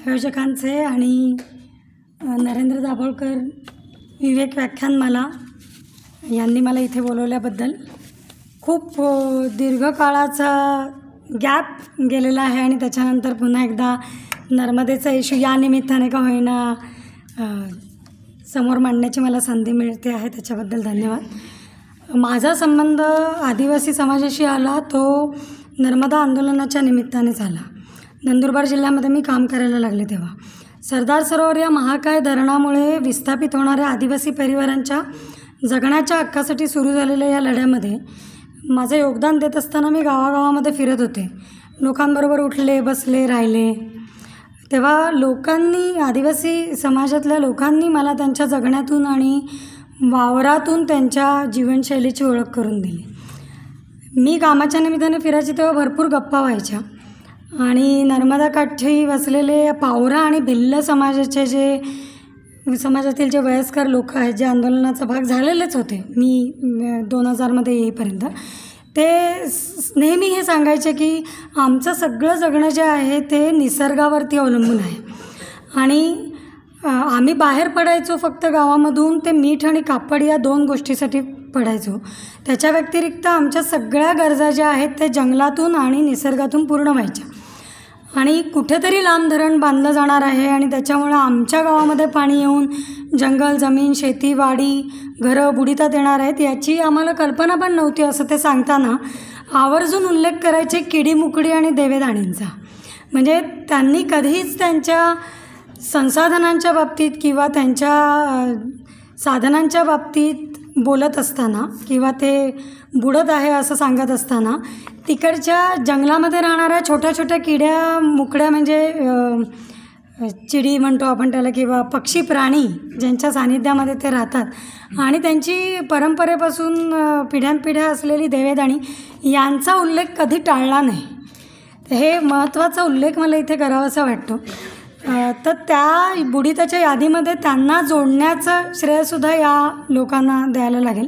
आयोजकांचे आणि नरेंद्र दाभोळकर विवेक व्याख्यानमाला यांनी मला इथे बोलवल्याबद्दल. खूप दीर्घकाळाचा गॅप गेलेला आहे आणि त्याच्यानंतर पुन्हा एकदा नर्मदेचा इश्यू या निमित्ताने का होईना समोर मांडण्याची मला संधी मिळते आहे, त्याच्याबद्दल धन्यवाद. माझा संबंध आदिवासी समाजाशी आला तो नर्मदा आंदोलनाच्या निमित्ताने झाला. नंदुरबार जिल्ह्यामध्ये मी काम करायला लागले तेव्हा सरदार सरोवर या महाकाय धरणामुळे विस्थापित होणाऱ्या आदिवासी परिवारांच्या जगण्याच्या हक्कासाठी सुरू झालेल्या या लढ्यामध्ये माझं योगदान देत असताना मी गावागावामध्ये फिरत होते. लोकांबरोबर उठले, बसले, राहिले. तेव्हा लोकांनी, आदिवासी समाजातल्या लोकांनी मला त्यांच्या जगण्यातून आणि वावरातून त्यांच्या जीवनशैलीची ओळख करून दिली. मी कामाच्या निमित्ताने फिरायची तेव्हा भरपूर गप्पा व्हायच्या आणि नर्मदा काठी वसलेले पावरा आणि भिल्ल समाजातील जे वयस्कर लोक आहेत, जे आंदोलनाचा भाग झालेलेच होते मी 2000मध्ये येईपर्यंत, ते नेहमी हे सांगायचे की आमचं सगळं जगणं जे आहे ते निसर्गावरती अवलंबून आहे आणि आम्ही बाहेर पडायचो फक्त गावामधून ते मीठ आणि कापड या 2 गोष्टीसाठी पडायचो. त्याच्या व्यतिरिक्त आमच्या सगळ्या गरजा ज्या आहेत ते जंगलातून आणि निसर्गातून पूर्ण व्हायच्या आणि कुठेतरी लांब धरण बांधलं जाणार आहे आणि त्याच्यामुळं आमच्या गावामध्ये पाणी येऊन जंगल, जमीन, शेती, वाडी, घरं बुडीतात येणार आहेत याची आम्हाला कल्पना पण नव्हती. असं ते सांगताना आवर्जून उल्लेख करायचे किडीमुकडी आणि देवेदाणींचा. म्हणजे त्यांनी कधीच त्यांच्या संसाधनांच्या बाबतीत किंवा त्यांच्या साधनांच्या बाबतीत बोलत असताना किंवा ते बुडत आहे असं सांगत असताना तिकडच्या जंगलामध्ये राहणाऱ्या छोट्या छोट्या किड्या मुकड्या म्हणजे चिडी म्हणतो आपण त्याला किंवा पक्षी प्राणी ज्यांच्या सानिध्यामध्ये ते राहतात आणि त्यांची परंपरेपासून पिढ्यानपिढ्या असलेली देवेदाणी यांचा उल्लेख कधी टाळला नाही. हे महत्त्वाचा उल्लेख मला इथे करावासा वाटतो. तर त्या बुडीताच्या यादीमध्ये त्यांना जोडण्याचं श्रेयसुद्धा या लोकांना द्यायला लागेल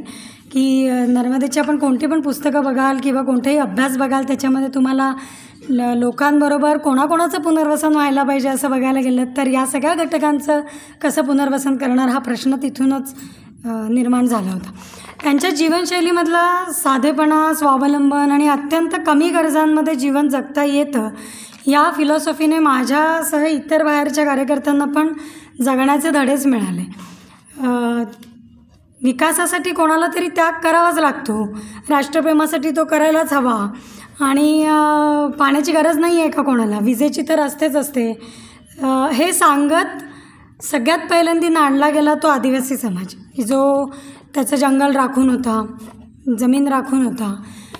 की नर्मदेची आपण कोणती पण पुस्तकं बघाल किंवा कोणतेही अभ्यास बघाल त्याच्यामध्ये तुम्हाला लोकांबरोबर कोणाकोणाचं पुनर्वसन व्हायला पाहिजे असं बघायला गेलं तर या सगळ्या घटकांचं कसं पुनर्वसन करणार हा प्रश्न तिथूनच निर्माण झाला होता. त्यांच्या जीवनशैलीमधला साधेपणा, स्वावलंबन आणि अत्यंत कमी गरजांमध्ये जीवन जगता येतं या फिलॉसॉफीने माझ्यासह इतर बाहेरच्या कार्यकर्त्यांना पण जगण्याचे धडेच मिळाले. विकासासाठी कोणाला तरी त्याग करावाच लागतो, राष्ट्रप्रेमासाठी तो करायलाच हवा आणि पाण्याची गरज नाही आहे का कोणाला, विजेची तर असतेच असते. हे सांगत सगळ्यात पहिल्यांदा नाडला गेला तो आदिवासी समाज की जो त्याचं जंगल राखून होता, जमीन राखून होता,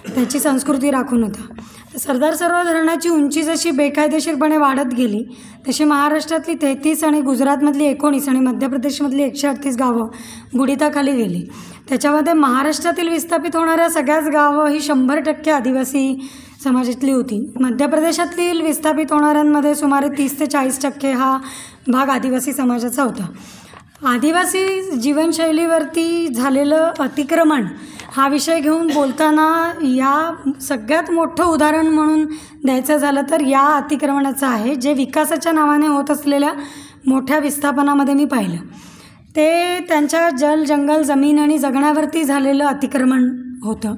त्याची संस्कृती राखून होता. सरदार सरोवर धरणाची उंची जशी बेकायदेशीरपणे वाढत गेली तशी महाराष्ट्रातली 33 आणि गुजरातमधली 19 आणि मध्य प्रदेशमधली 138 गावं बुडीताखाली गेली. त्याच्यामध्ये महाराष्ट्रातील विस्थापित होणाऱ्या सगळ्याच गावं ही 100% आदिवासी समाजातली होती. मध्य प्रदेशातील विस्थापित होणाऱ्यांमध्ये सुमारे 30 ते 40% हा भाग आदिवासी समाजाचा होता. आदिवासी जीवनशैलीवरती झालेलं अतिक्रमण हा विषय घेऊन बोलताना या सगळ्यात मोठं उदाहरण म्हणून द्यायचं झालं तर या अतिक्रमणाचं आहे, जे विकासाच्या नावाने होत असलेल्या मोठ्या विस्थापनामध्ये मी पाहिलं. ते त्यांच्या जल, जंगल, जमीन आणि जगण्यावरती झालेलं अतिक्रमण होतं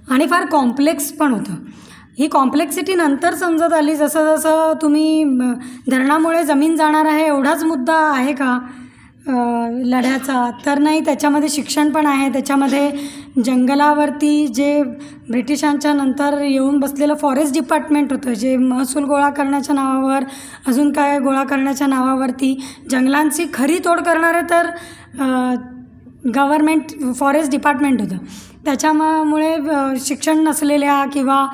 आणि फार कॉम्प्लेक्स पण होतं. ही कॉम्प्लेक्सिटी नंतर समजत आली जसं जसं तुम्ही धरणामुळे जमीन जाणार आहे एवढाच मुद्दा आहे का लढ्याचा, तर नाही. त्याच्यामध्ये शिक्षण पण आहे, त्याच्यामध्ये जंगलावरती जे ब्रिटिशांच्या नंतर येऊन बसलेलं फॉरेस्ट डिपार्टमेंट होतं, जे महसूल गोळा करण्याच्या नावावर अजून काय गोळा करण्याच्या नावावरती जंगलांची खरी तोड करणारे तर गव्हर्मेंट फॉरेस्ट डिपार्टमेंट होतं. त्याच्यामुळे शिक्षण नसलेल्या किंवा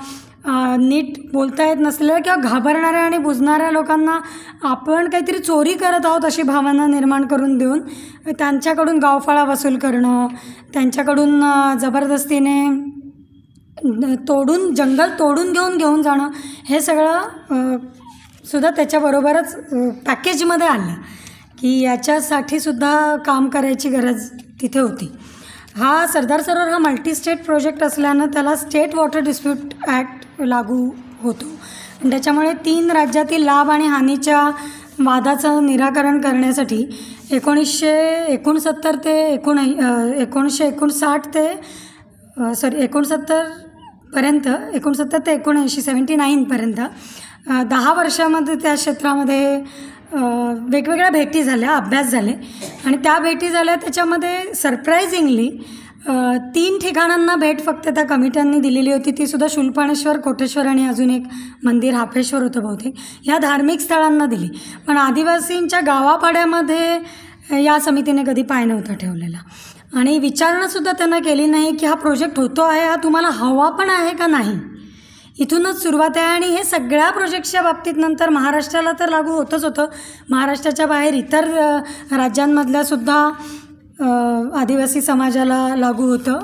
नीट बोलता येत नसलेल्या किंवा घाबरणाऱ्या आणि बुजणाऱ्या लोकांना आपण काहीतरी चोरी करत आहोत अशी भावना निर्माण करून देऊन त्यांच्याकडून गावफाळा वसूल करणं, त्यांच्याकडून जबरदस्तीने जंगल तोडून घेऊन जाणं, हे सगळं सुद्धा त्याच्याबरोबरच पॅकेजमध्ये आलं की याच्यासाठीसुद्धा काम करायची गरज तिथे होती. हा सरदार सरोवर हा मल्टी स्टेट प्रोजेक्ट असल्यानं त्याला स्टेट वॉटर डिस्प्यूट ॲक्ट लागू होतो. त्याच्यामुळे 3 राज्यातील लाभ आणि हानीच्या वादाचं निराकरण करण्यासाठी 1969 ते 1959 ते 69 ते 79पर्यंत 10 वर्षामध्ये त्या क्षेत्रामध्ये वेगवेगळ्या भेटी झाल्या, अभ्यास झाले आणि त्या भेटी झाल्या. त्याच्यामध्ये सरप्रायझिंगली 3 ठिकाणांना भेट फक्त त्या कमिट्यांनी दिलेली होती. ती सुद्धा शूलपाणेश्वर, कोटेश्वर आणि अजून एक मंदिर हापेश्वर होतं बहुतेक, ह्या धार्मिक स्थळांना दिली. पण आदिवासींच्या गावापाड्यामध्ये या समितीने कधी पाय नव्हता ठेवलेला आणि विचारणंसुद्धा त्यांना केली नाही की हा प्रोजेक्ट होतो आहे, हा तुम्हाला हवा पण आहे का नाही. इथूनच सुरुवात आहे आणि हे सगळ्या प्रोजेक्ट्सच्या बाबतीत नंतर महाराष्ट्राला तर लागू होतच होतं. महाराष्ट्राच्या बाहेर इतर राज्यांमधल्यासुद्धा आदिवासी समाजाला लागू होतं.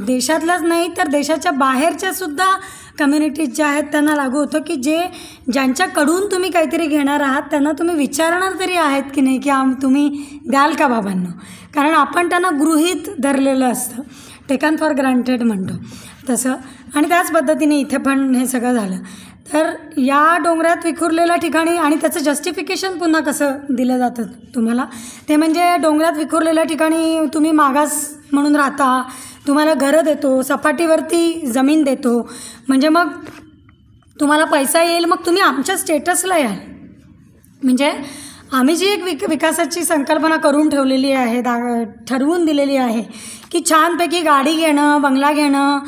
देशातलंच नाही तर देशाच्या बाहेरच्यासुद्धा कम्युनिटीज ज्या आहेत त्यांना लागू होतं की ज्यांच्याकडून तुम्ही काहीतरी घेणार आहात त्यांना तुम्ही विचारणार तरी आहेत की नाही की तुम्ही द्याल का बाबांनो. कारण आपण त्यांना गृहीत धरलेलं असतं, टेकन फॉर ग्रांटेड म्हणतो तसं. आणि त्याच पद्धतीने इथे पण हे सगळं झालं. तर या डोंगरात विखुरलेल्या ठिकाणी आणि त्याचं जस्टिफिकेशन पुन्हा कसं दिलं जातं तुम्हाला, ते म्हणजे डोंगरात विखुरलेल्या ठिकाणी तुम्ही मागास म्हणून राहता, तुम्हाला घरं देतो, सपाटीवरती जमीन देतो, म्हणजे मग तुम्हाला पैसा येईल, मग तुम्ही आमच्या स्टेटसला याल. म्हणजे आम्ही जी एक विकासाची संकल्पना करून ठेवलेली आहे, ठरवून दिलेली आहे की छानपैकी गाडी घेणं, बंगला घेणं,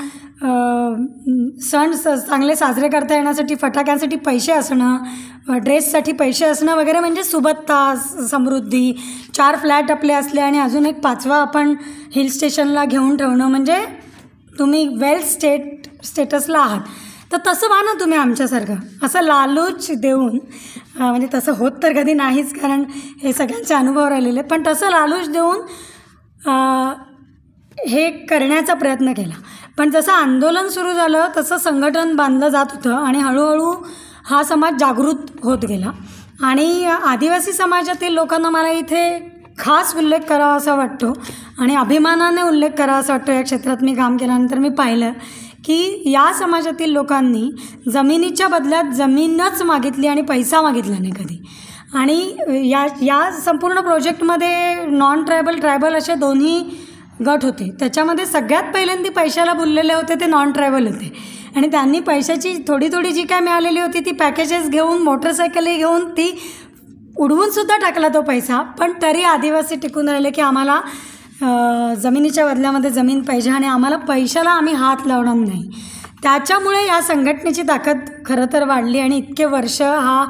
सण चांगले साजरे करता येण्यासाठी फटाक्यांसाठी पैसे असणं, ड्रेससाठी पैसे असणं वगैरे, म्हणजे सुबत्ता, समृद्धी, 4 फ्लॅट आपले असले आणि अजून एक 5वा आपण हिल स्टेशनला घेऊन ठेवणं, म्हणजे तुम्ही स्टेटसला आहात. तर तसं व्हा ना तुम्ही आमच्यासारखं, असं लालूच देऊन, म्हणजे तसं होत तर कधी नाहीच कारण हे सगळ्यांचे अनुभव राहिलेले, पण तसं लालूच देऊन हे करण्याचा प्रयत्न केला. पण जसं आंदोलन सुरू झालं तसं संघटन बांधलं जात होतं आणि हळूहळू हा समाज जागृत होत गेला. आणि आदिवासी समाजातील लोकांना मला इथे खास उल्लेख करावा असा वाटतो आणि अभिमानाने उल्लेख करावा असा वाटतो. या क्षेत्रात मी काम केल्यानंतर मी पाहिलं की या समाजातील लोकांनी जमिनीच्या बदल्यात जमीनच मागितली आणि पैसा मागितला नाही कधी. आणि या संपूर्ण प्रोजेक्टमध्ये नॉन ट्रायबल, ट्रायबल असे दोन्ही गट होते. त्याच्यामध्ये सगळ्यात पहिल्यांदा पैशाला बोललेले होते ते नॉन ट्रायबल होते आणि त्यांनी पैशाची थोडी थोडी जी काय मिळालेली होती ती पॅकेजेस घेऊन, मोटरसायकली घेऊन ती उडवूनसुद्धा टाकला तो पैसा. पण तरी आदिवासी टिकून राहिले की आम्हाला जमिनीच्या बदल्यामध्ये जमीन पाहिजे आणि आम्हाला पैशाला आम्ही हात लावणार नाही. त्याच्यामुळे या संघटनेची ताकद खरं तर वाढली आणि इतके वर्ष हा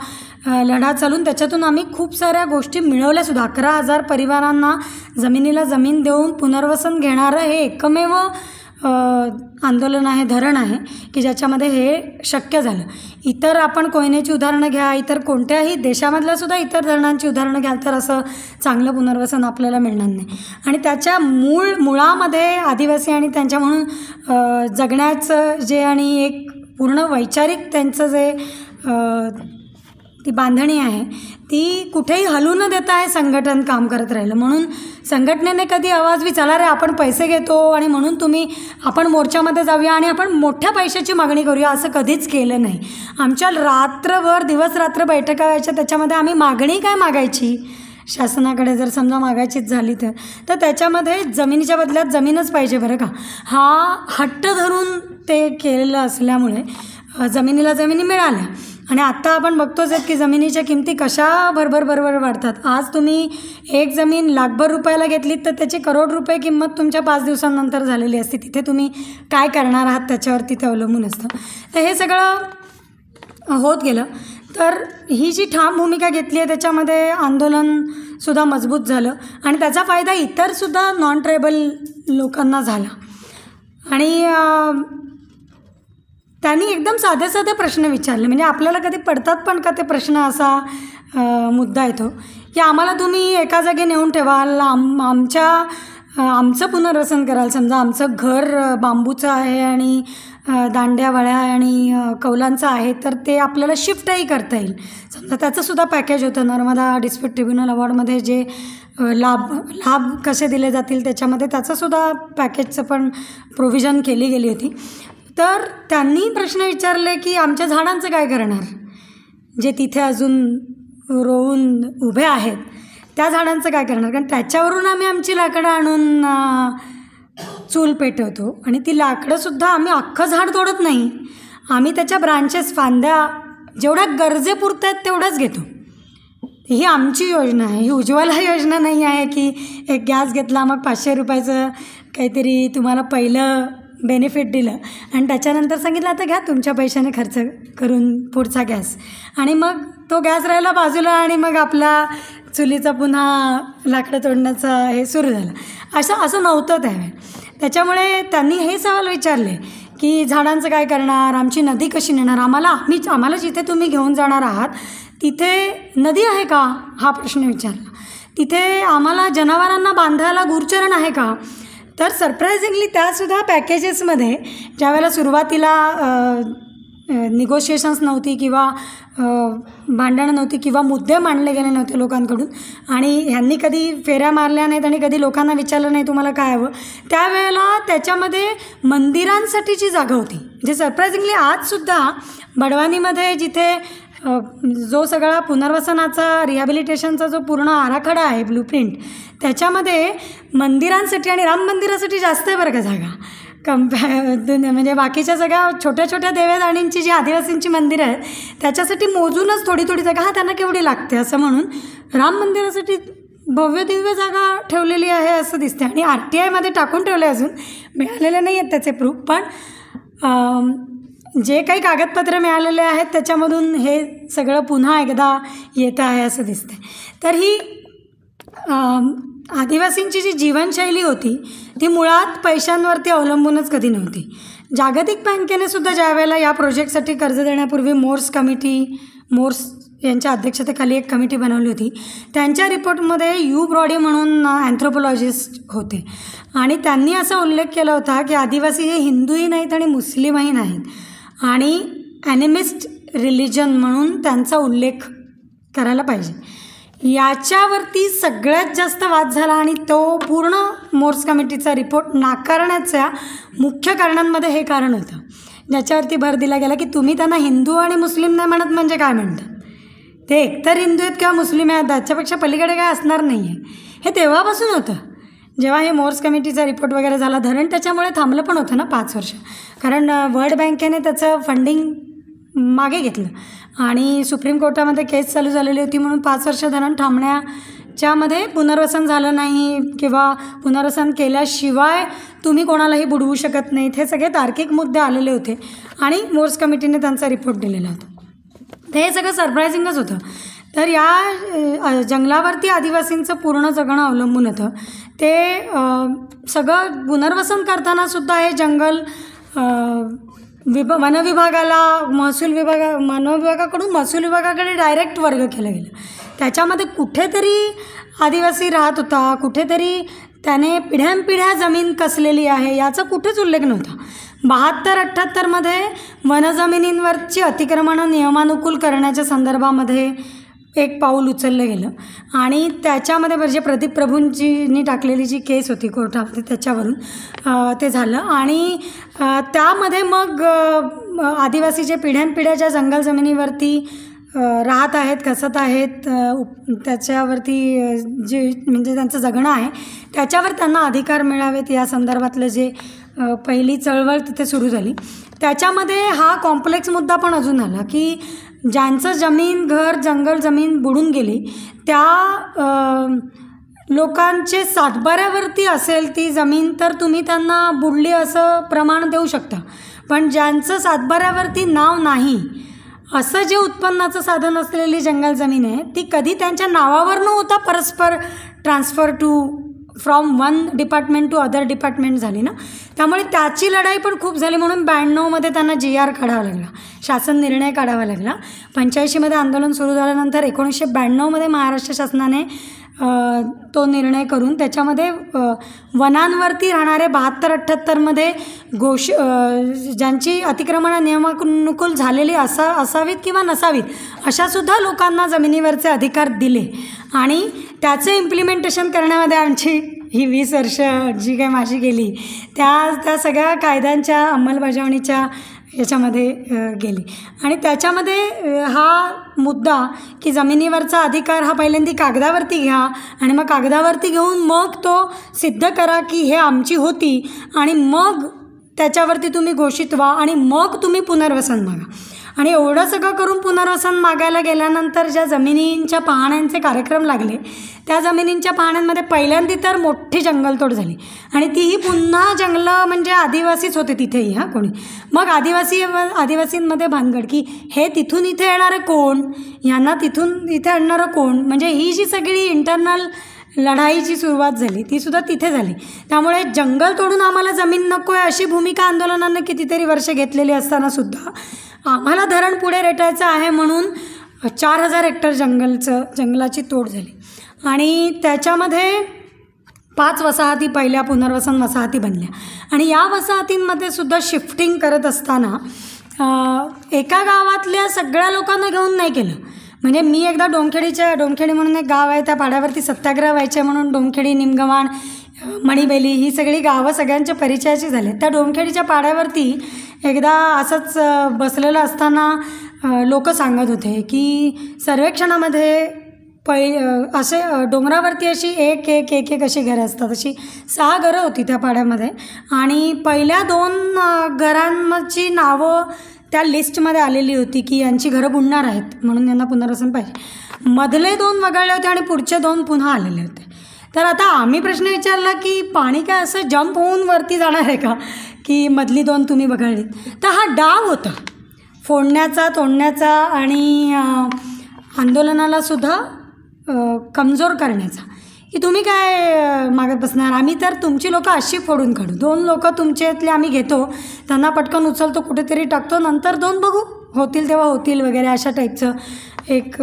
लढा चालून त्याच्यातून आम्ही खूप साऱ्या गोष्टी मिळवल्यासुद्धा. 11,000 परिवारांना जमिनीला जमीन देऊन पुनर्वसन घेणारं हे एकमेव आंदोलन आहे, धरण आहे की ज्याच्यामध्ये हे शक्य झालं. इतर आपण कोयनेची उदाहरणं घ्या, इतर कोणत्याही देशामधल्यासुद्धा इतर धरणांची उदाहरणं घ्याल तर असं चांगलं पुनर्वसन आपल्याला मिळणार नाही. आणि त्याच्या मुळामध्ये आदिवासी आणि त्यांच्या म्हणून जगण्याचं जे आणि एक पूर्ण वैचारिक त्यांचं जे ती बांधणी आहे ती कुठेही हलू न देता हे संघटन काम करत राहिलं. म्हणून संघटनेने कधी आवाज चला रे आपण पैसे घेतो आणि म्हणून आपण मोर्चामध्ये जाऊया आणि आपण मोठ्या पैशाची मागणी करूया असं कधीच केलं नाही. आमच्या रात्रभर दिवस रात्र बैठका व्हायच्या. त्याच्यामध्ये आम्ही मागणी काय मागायची शासनाकडे जर समजा मागायचीच झाली तर त्याच्यामध्ये जमिनीच्या बदल्यात जमीनच पाहिजे बरं का, हा हट्ट धरून ते केलेलं असल्यामुळे जमिनीला जमिनी मिळाल्या. आणि आत्ता आपण बघतोच आहेत की जमिनीच्या किमती कशा भरभर वाढतात. आज तुम्ही एक जमीन लाखभर रुपयाला घेतलीत तर त्याची करोड रुपये किंमत तुमच्या 5 दिवसांनंतर झालेली असते. तिथे तुम्ही काय करणार आहात त्याच्यावरती ते अवलंबून असतं. तर हे सगळं होत गेलं. तर ही जी ठाम भूमिका घेतली आहे त्याच्यामध्ये आंदोलनसुद्धा मजबूत झालं आणि त्याचा फायदा इतरसुद्धा नॉन ट्रायबल लोकांना झाला. आणि त्यांनी एकदम साधे प्रश्न विचारले, म्हणजे आपल्याला कधी पडतात पण का ते प्रश्न, असा मुद्दा येतो की आम्हाला तुम्ही एका जागी नेऊन ठेवाल, आमचं पुनर्वसन कराल. समजा आमचं घर बांबूचं आहे आणि दांड्या वळ्या आणि कौलांचं आहे तर ते आपल्याला शिफ्टही करता येईल. समजा त्याचंसुद्धा पॅकेज होतं. नर्मदा डिस्प्यूट ट्रिब्युनल अवॉर्डमध्ये जे लाभ कसे दिले जातील त्याच्यामध्ये त्याचंसुद्धा पॅकेजचं पण प्रोव्हिजन केली गेली होती. तर त्यांनी प्रश्न विचारले की आमच्या झाडांचं काय करणार जे तिथे अजून रोवून उभे आहेत त्या झाडांचं काय करणार? कारण त्याच्यावरून आम्ही आमची लाकडं आणून चूल पेटवतो आणि ती लाकडंसुद्धा आम्ही अख्खं झाड तोडत नाही, आम्ही त्याच्या ब्रांचेस, फांद्या जेवढ्या गरजेपुरत्या आहेत तेवढंच घेतो. ही आमची योजना आहे, ही उज्ज्वला योजना नाही आहे की एक गॅस घेतला मग 500 रुपयाचं काहीतरी तुम्हाला पहिलं बेनिफिट दिलं आणि त्याच्यानंतर सांगितलं आता घ्या तुमच्या पैशाने खर्च करून पुढचा गॅस, आणि मग तो गॅस राहिला बाजूला आणि मग आपला चुलीचा पुन्हा लाकडं तोडण्याचा हे सुरू झालं. असं नव्हतं त्यावेळी. त्याच्यामुळे त्यांनी हे सवाल विचारले की झाडांचं काय करणार, आमची नदी कशी नेणार, आम्हाला जिथे तुम्ही घेऊन जाणार आहात तिथे नदी आहे का हा प्रश्न विचारला. तिथे आम्हाला जनावरांना बांधायला गुरचरण आहे का? तर सरप्रायझिंगली त्यासुद्धा पॅकेजेसमध्ये ज्यावेळेला सुरुवातीला निगोशिएशन्स नव्हती किंवा भांडणं नव्हती किंवा मुद्दे मांडले गेले नव्हते लोकांकडून आणि ह्यांनी कधी फेऱ्या मारल्या नाहीत आणि कधी लोकांना विचारलं नाही तुम्हाला काय हवं, त्यावेळेला त्याच्यामध्ये मंदिरांसाठीची जागा होती. जे सरप्रायझिंगली आजसुद्धा बडवानीमध्ये जिथे जो सगळा पुनर्वसनाचा रिहॅबिलिटेशनचा जो पूर्ण आराखडा आहे ब्लूप्रिंट, त्याच्यामध्ये मंदिरांसाठी आणि राम मंदिरासाठी जास्त आहे बरं का जागा म्हणजे बाकीच्या सगळ्या छोट्या छोट्या देवदाणींची जी आदिवासींची मंदिरं आहेत त्याच्यासाठी मोजूनच थोडी थोडी जागा, त्यांना केवढी लागते असं म्हणून राम मंदिरासाठी भव्य दिव्य जागा ठेवलेली आहे असं दिसते. आणि RTIमध्ये टाकून ठेवले, अजून मिळालेले नाही आहेत त्याचे प्रूफ, पण जे काही कागदपत्र मिळालेले आहेत त्याच्यामधून हे सगळं पुन्हा एकदा येतं आहे असं दिसतं. तर ही आदिवासींची जी जीवनशैली होती ती मुळात पैशांवरती अवलंबूनच कधी नव्हती. जागतिक बँकेने सुद्धा ज्यावेळेला या प्रोजेक्टसाठी कर्ज देण्यापूर्वी मोर्स यांच्या अध्यक्षतेखाली एक कमिटी बनवली होती. त्यांच्या रिपोर्टमध्ये यू ब्रॉडी म्हणून अँथ्रोपोलॉजिस्ट होते आणि त्यांनी असा उल्लेख केला होता की आदिवासी हे हिंदूही नाहीत आणि मुस्लिमही नाहीत आणि ॲनिमिस्ट रिलिजन म्हणून त्यांचा उल्लेख करायला पाहिजे. याच्यावरती सगळ्यात जास्त वाद झाला आणि तो पूर्ण मोर्स कमिटीचा रिपोर्ट नाकारण्याच्या मुख्य कारणांमध्ये हे कारण होतं, ज्याच्यावरती भर दिला गेला की तुम्ही त्यांना हिंदू आणि मुस्लिम नाही म्हणत म्हणजे काय म्हणतात, ते एकतर हिंदू आहेत किंवा मुस्लिम आहेत, त्याच्यापेक्षा पलीकडे काय असणार नाही आहे. हे तेव्हापासून होतं जेव्हा हे मोर्स कमिटीचा रिपोर्ट वगैरे झाला. धरण त्याच्यामुळे थांबलं पण होतं ना 5 वर्ष, कारण वर्ल्ड बँकेने त्याचं फंडिंग मागे घेतलं आणि सुप्रीम कोर्टामध्ये केस चालू झालेली होती म्हणून 5 वर्ष धरण थांबण्याच्यामध्ये पुनर्वसन झालं नाही किंवा पुनर्वसन केल्याशिवाय तुम्ही कोणालाही बुडवू शकत नाहीत, हे सगळे तार्किक मुद्दे आलेले होते आणि मोर्स कमिटीने त्यांचा रिपोर्ट दिलेला होता. तर हे सगळं सरप्रायझिंगच होतं. तर या जंगलावरती आदिवासींचं पूर्ण जगणं अवलंबून होतं. ते सगळं पुनर्वसन करतानासुद्धा हे जंगल वनविभागाला वनविभागाकडून महसूल विभागाकडे डायरेक्ट वर्ग केलं गेलं. त्याच्यामध्ये कुठेतरी आदिवासी राहत होता, कुठेतरी त्याने पिढ्यानपिढ्या जमीन कसलेली आहे याचा कुठेच उल्लेख नव्हता. 72-78मध्ये वनजमिनींवरची अतिक्रमणं नियमानुकूल करण्याच्या संदर्भामध्ये एक पाऊल उचललं गेलं आणि त्याच्यामध्ये म्हणजे प्रदीप प्रभूंजींनी टाकलेली जी केस होती कोर्टामध्ये त्याच्यावरून ते झालं आणि त्यामध्ये मग आदिवासी जे पिढ्यानपिढ्या ज्या जंगल जमिनीवरती राहत आहेत, कसत आहेत, त्याच्यावरती जे म्हणजे त्यांचं जगणं आहे त्याच्यावर त्यांना अधिकार मिळावेत या संदर्भातलं जे पहिली चळवळ तिथे सुरू झाली. त्याच्यामध्ये हा कॉम्प्लेक्स मुद्दा पण अजून आला की ज्यांचं जमीन, घर, जंगल जमीन बुडून गेली त्या लोकांचे सातबाऱ्यावरती असेल ती जमीन तर तुम्ही त्यांना बुडली असं प्रमाण देऊ शकता, पण ज्यांचं सातबाऱ्यावरती नाव नाही असं जे उत्पन्नाचं साधन असलेली जंगल जमीन आहे ती कधी त्यांच्या नावावर न होता परस्पर transfer from one department to other department झाली ना. त्यामुळे त्याची लढाई पण खूप झाली म्हणून 92मध्ये त्यांना GR काढावा लागला, शासन निर्णय काढावा लागला. 85मध्ये आंदोलन सुरू झाल्यानंतर 1992मध्ये महाराष्ट्र शासनाने तो निर्णय करून त्याच्यामध्ये वनांवरती राहणारे 72-78मध्ये ज्यांची अतिक्रमणं नियमानुकूल झालेली असावीत किंवा नसावीत अशासुद्धा लोकांना जमिनीवरचे अधिकार दिले आणि त्याचं इम्प्लिमेंटेशन करण्यामध्ये आमची ही 20 वर्ष जी काही माझी गेली त्या सगळ्या कायद्यांच्या अंमलबजावणीच्या याच्यामध्ये गेली. आणि त्याच्यामध्ये हा मुद्दा की जमिनीवरचा अधिकार हा पहिल्यांदा कागदावरती घ्या आणि मग कागदावरती घेऊन मग तो सिद्ध करा की हे आमची होती आणि मग त्याच्यावरती तुम्ही घोषित व्हा आणि मग तुम्ही पुनर्वसन मागा. आणि एवढं सगळं करून पुनर्वसन मागायला गेल्यानंतर ज्या जमिनींच्या पाहण्यांचे कार्यक्रम लागले त्या जमिनींच्या पाहण्यांमध्ये पहिल्यांदा तर मोठी जंगलतोड झाली आणि तीही पुन्हा जंगलं म्हणजे आदिवासीच होते तिथेही कोणी. मग आदिवासींमध्ये भानगड की हे तिथून इथे येणारं कोण, यांना तिथून इथे आणणारं कोण, म्हणजे ही जी सगळी इंटरनल लढाईची सुरुवात झाली तीसुद्धा तिथे झाली. त्यामुळे जंगल तोडून आम्हाला जमीन नको आहे अशी भूमिका आंदोलनानं कितीतरी वर्ष घेतलेली असतानासुद्धा आम्हाला धरण पुढे रेटायचं आहे म्हणून 4000 हेक्टर जंगलाची तोड झाली. आणि त्याच्यामध्ये 5 वसाहती पहिल्या पुनर्वसन वसाहती बनल्या. आणि या वसाहतींमध्ये सुद्धा शिफ्टिंग करत असताना एका गावातल्या सगळ्या लोकांना घेऊन नाही केलं. म्हणजे मी एकदा डोमखेडी म्हणून एक गाव आहे त्या पाड्यावरती सत्याग्रह व्हायचे म्हणून डोमखेडी, निमगव्हाण, मणिबेली ही सगळी गावं सगळ्यांच्या परिचयाची झाली. त्या डोमखेडीच्या पाड्यावरती एकदा असंच बसलेलं असताना लोक सांगत होते की सर्वेक्षणामध्ये असे डोंगरावरती अशी एक अशी घरं असतात, अशी 6 घरं होती त्या पाड्यामध्ये. आणि पहिल्या 2 घरांची नावं त्या लिस्टमध्ये आलेली होती की यांची घरं बुडणार आहेत म्हणून यांना पुनर्वसन पाहिजे. मधले 2 वगळले होते आणि पुढचे 2 पुन्हा आलेले होते. तर आता आम्ही प्रश्न विचारला की पाणी काय असं जंप होऊन वरती जाणार आहे का की मधली 2 तुम्ही वगळलीत. तर हा डाव होता फोडण्याचा, तोडण्याचा आणि आंदोलनालासुद्धा कमजोर करण्याचा की तुम्ही काय मागत बसणार, आम्ही तर तुमची लोकं अशी फोडून काढू. 2 लोकं तुमच्यातले आम्ही घेतो, त्यांना पटकन उचलतो, कुठेतरी टाकतो, नंतर 2 बघू, होतील तेव्हा होतील वगैरे अशा टाईपचं एक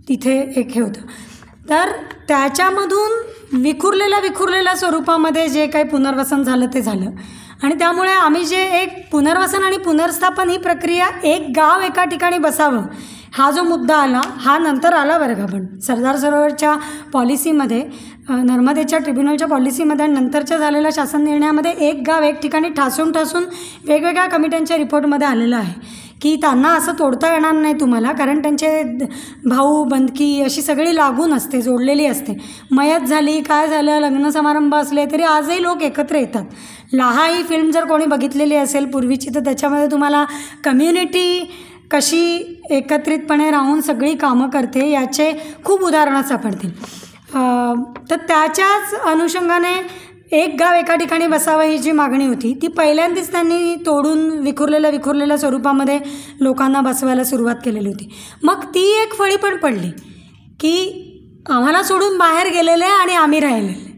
तिथे एक हे होतं. तर त्याच्यामधून विखुरलेल्या स्वरूपामध्ये जे काही पुनर्वसन झालं ते झालं. आणि त्यामुळे आम्ही जे एक पुनर्वसन आणि पुनर्स्थापन ही प्रक्रिया एक गाव एका ठिकाणी बसावं हा जो मुद्दा आला हा नंतर आला बरं का. पण सरदार सरोवरच्या पॉलिसीमध्ये, नर्मदेच्या ट्रिब्युनलच्या पॉलिसीमध्ये आणि नंतरच्या झालेल्या शासन निर्णयामध्ये एक गाव एक ठिकाणी ठासून वेगवेगळ्या कमिट्यांच्या रिपोर्टमध्ये आलेलं आहे की त्यांना असं तोडता येणार नाही तुम्हाला, कारण त्यांचे भाऊ बंधकी अशी सगळी लागून असते, जोडलेली असते. मयत झाली, काय झालं, लग्न समारंभ असले तरी आजही लोक एकत्र येतात. लाहा ही फिल्म जर कोणी बघितलेली असेल पूर्वीची तर त्याच्यामध्ये तुम्हाला कम्युनिटी कशी एकत्रितपणे राहून सगळी कामं करते याचे खूप उदाहरणं सापडतील. तर त्याच्याच अनुषंगाने एक गाव एका ठिकाणी बसावं ही जी मागणी होती ती पहिल्यांदाच त्यांनी तोडून विखुरलेल्या स्वरूपामध्ये लोकांना बसवायला सुरुवात केलेली होती. मग ती एक फळी पण पडली की आम्हाला सोडून बाहेर गेलेले आणि आम्ही राहिलेले.